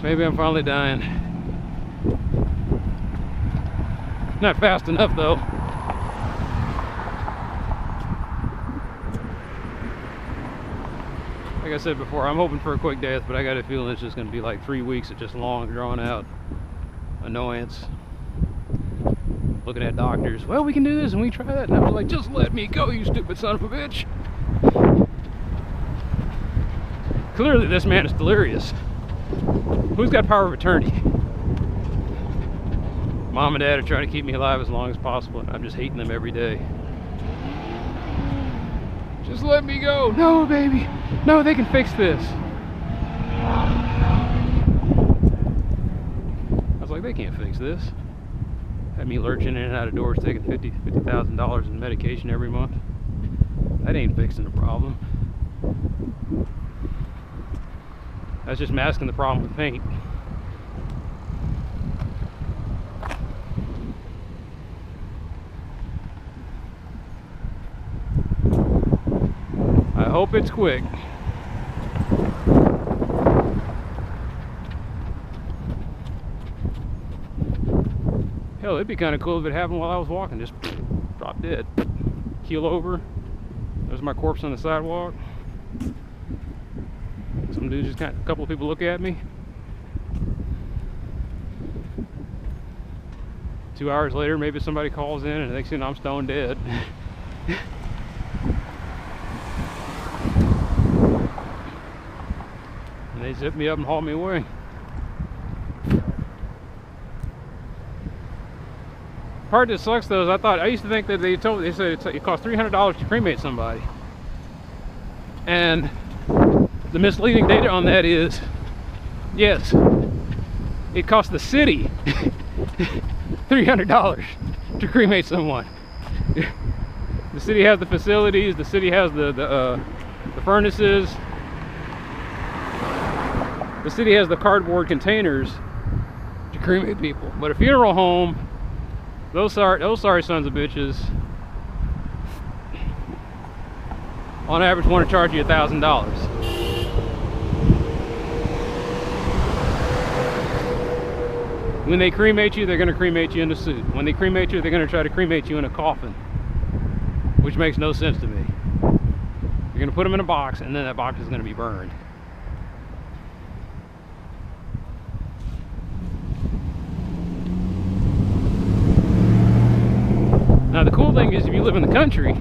Maybe I'm finally dying. Not fast enough though. Like I said before, I'm hoping for a quick death, but I got a feeling it's just going to be like 3 weeks of just long, drawn out annoyance. Looking at doctors, well, we can do this and we try that, and I was like, just let me go, you stupid son of a bitch. Clearly this man is delirious. Who's got power of attorney? Mom and Dad are trying to keep me alive as long as possible, and I'm just hating them every day. Just let me go. No, baby. No, they can fix this. I was like, they can't fix this. Had me lurching in and out of doors, taking $50,000 in medication every month. That ain't fixing the problem. That's just masking the problem with paint. I hope it's quick. Hell, it'd be kind of cool if it happened while I was walking. Just drop dead. Keel over. There's my corpse on the sidewalk. Some dude just a couple of people look at me. 2 hours later, maybe somebody calls in and the next thing I'm stone dead. And they zip me up and haul me away. Part that sucks though is I used to think that they said it costs $300 to cremate somebody. And the misleading data on that is, yes, it costs the city $300 to cremate someone. The city has the facilities, the city has the furnaces, the city has the cardboard containers to cremate people. But a funeral home, those sorry sons of bitches, on average want to charge you $1,000. When they cremate you, they're going to cremate you in a suit. When they cremate you, they're going to try to cremate you in a coffin, which makes no sense to me. You're going to put them in a box, and then that box is going to be burned. Now, the cool thing is, if you live in the country,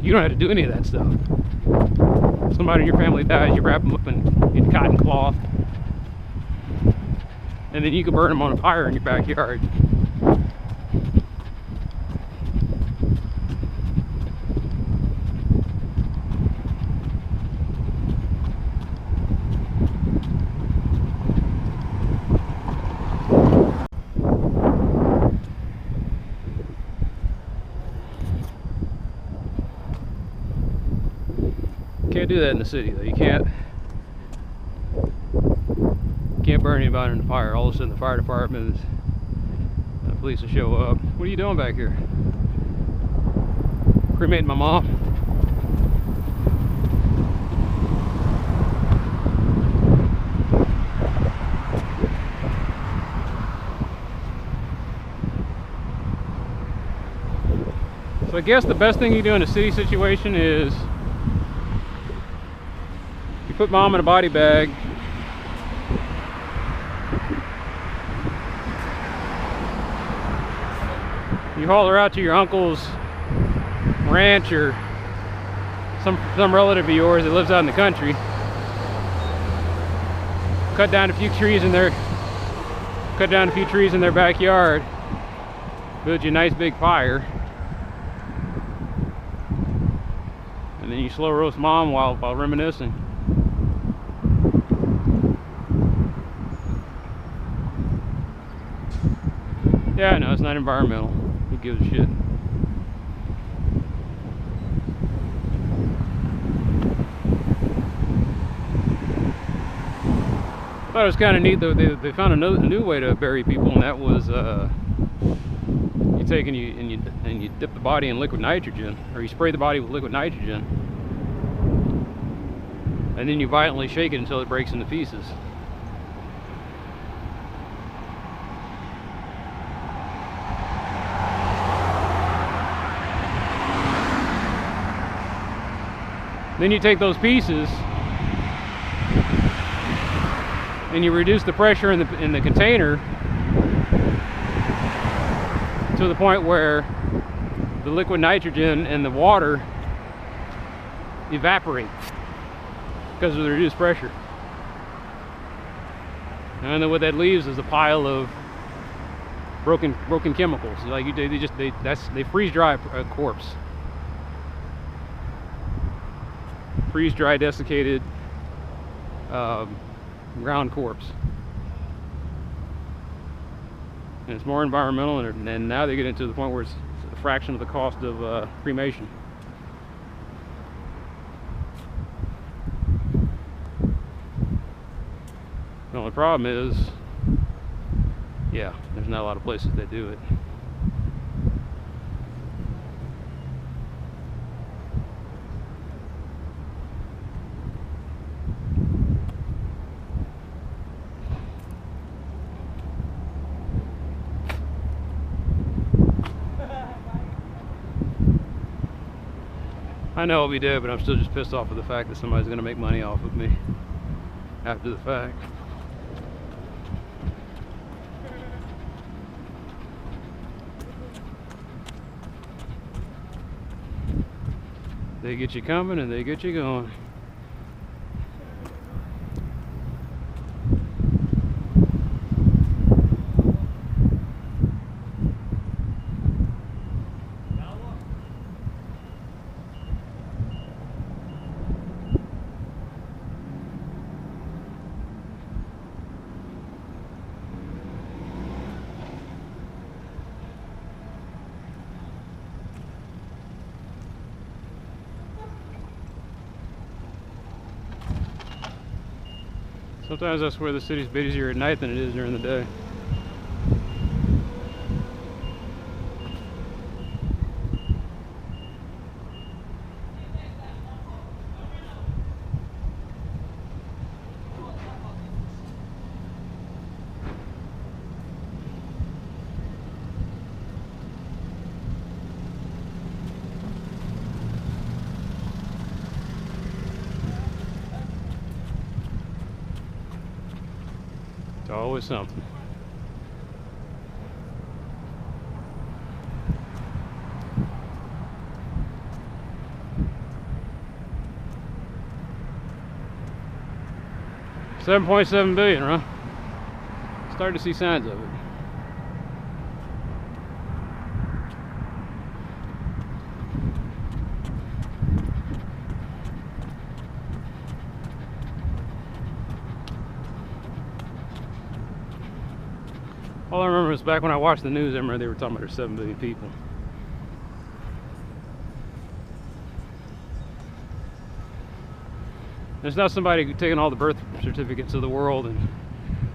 you don't have to do any of that stuff. Somebody in your family dies, you wrap them up in cotton cloth, and then you can burn them on a fire in your backyard. Can't do that in the city though. You can't burn anybody in the fire. All of a sudden the fire department and the police will show up. What are you doing back here? Cremating my mom? So I guess the best thing you do in a city situation is you put mom in a body bag, you haul her out to your uncle's ranch or some relative of yours that lives out in the country. Cut down a few trees in their backyard, build you a nice big fire, and then you slow roast mom while reminiscing. Yeah, no, it's not environmental. Who gives a shit? I thought it was kind of neat though. They found a new way to bury people, and that was you take and you dip the body in liquid nitrogen, or you spray the body with liquid nitrogen, and then you violently shake it until it breaks into pieces. Then you take those pieces and you reduce the pressure in the container to the point where the liquid nitrogen and the water evaporate because of the reduced pressure. And then what that leaves is a pile of broken chemicals. Like they freeze dry a corpse. Freeze dry desiccated ground corpse, and it's more environmental, and now they get into the point where it's a fraction of the cost of cremation. The only problem is, yeah, there's not a lot of places that do it. I know I'll be dead, but I'm still just pissed off with the fact that somebody's going to make money off of me after the fact. They get you coming and they get you going. Sometimes I swear the city's busier at night than it is during the day. Always something. $7.7 billion, huh? Starting to see signs of it. All I remember was back when I watched the news, I remember they were talking about there's 7 billion people. There's not somebody taking all the birth certificates of the world and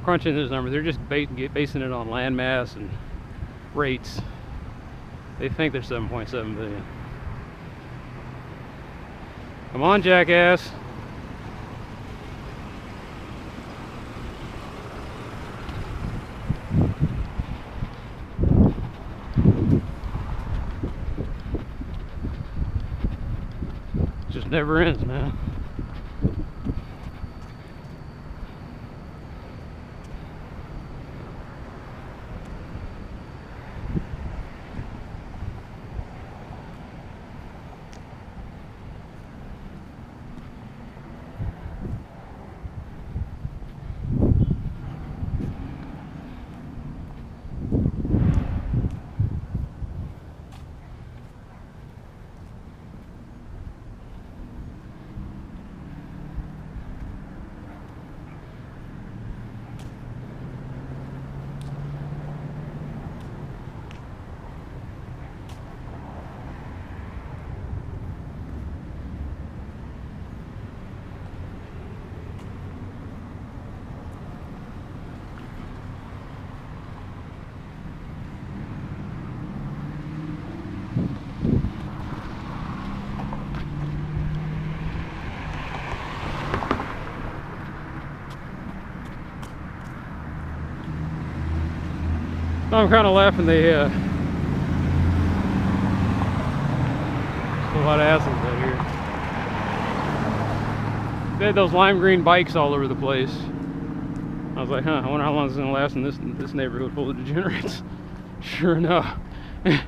crunching those numbers. They're just basing it on land mass and rates. They think they're 7.7 billion. Come on, jackass. Just never ends, man. I'm kind of laughing. There's a lot of assholes out here. They had those lime green bikes all over the place. I was like, huh, I wonder how long it's gonna last in this neighborhood full of degenerates. Sure enough, I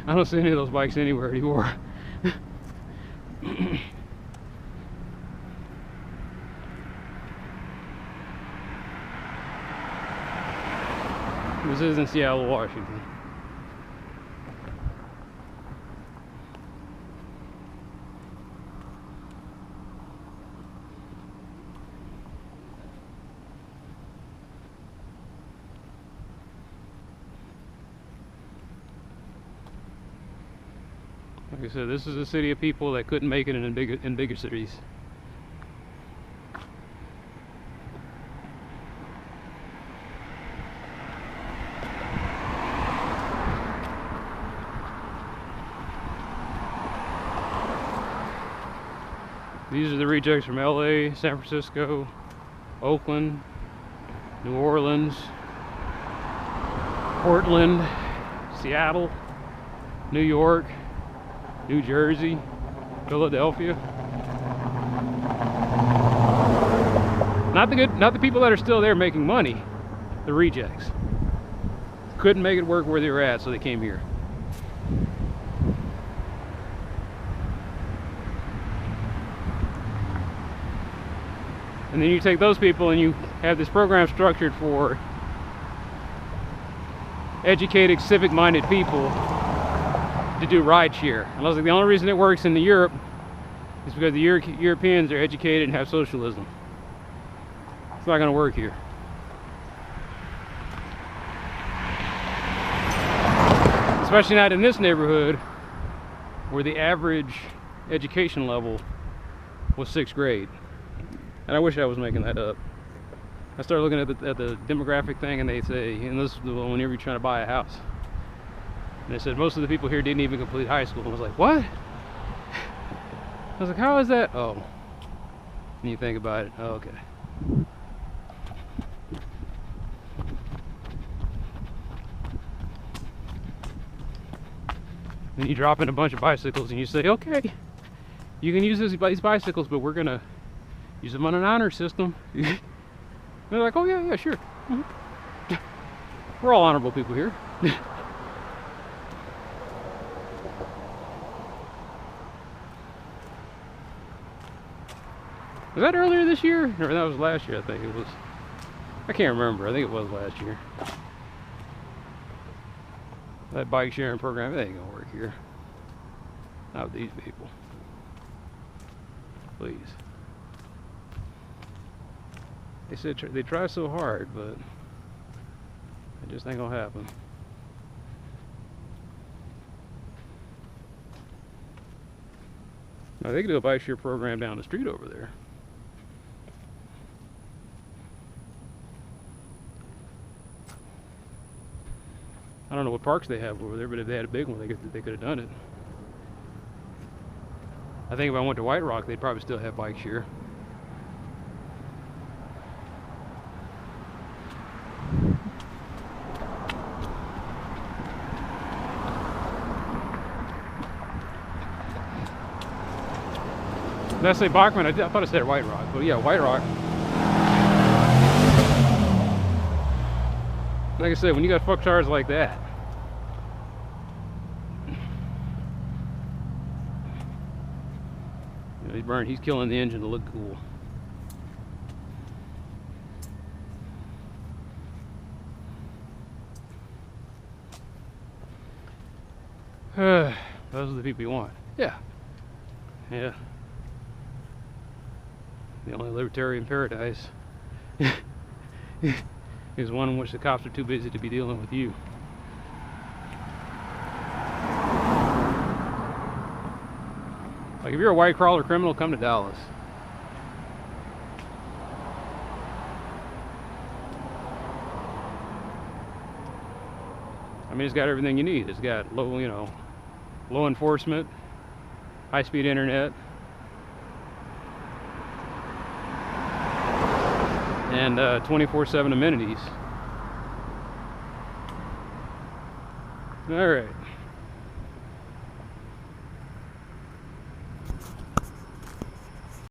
don't see any of those bikes anywhere anymore. This is in Seattle, Washington. Like I said, this is a city of people that couldn't make it in bigger cities. These are the rejects from LA, San Francisco, Oakland, New Orleans, Portland, Seattle, New York, New Jersey, Philadelphia. Not the people that are still there making money, the rejects. Couldn't make it work where they were at, so they came here. And then you take those people and you have this program structured for educated, civic-minded people to do rideshare. And I was like, the only reason it works in Europe is because the Europeans are educated and have socialism. It's not going to work here. Especially not in this neighborhood where the average education level was 6th grade. And I wish I was making that up. I started looking at the demographic thing, and they say, and this is whenever you're trying to buy a house. And they said most of the people here didn't even complete high school. And I was like, what? I was like, how is that? Oh. And you think about it, oh, okay. Then you drop in a bunch of bicycles and you say, okay, you can use these bicycles, but we're gonna use them on an honor system. They're like, oh yeah, sure. Mm-hmm. We're all honorable people here. Was that earlier this year? Or that was last year, I think it was. I can't remember. I think it was last year. That bike sharing program, it ain't gonna work here. Not with these people. Please. They said they try so hard, but it just ain't gonna happen. Now they could do a bike share program down the street over there. I don't know what parks they have over there, but if they had a big one, they could have done it. I think if I went to White Rock, they'd probably still have bike share. Did I say Bachman? I thought I said White Rock, but yeah, White Rock. Like I said, when you got fuck cars like that, you know, he's killing the engine to look cool. Those are the people you want. Yeah. The only libertarian paradise is one in which the cops are too busy to be dealing with you. Like if you're a white collar criminal, come to Dallas. I mean, it's got everything you need. It's got low enforcement, high-speed internet, and 24/7 amenities. All right.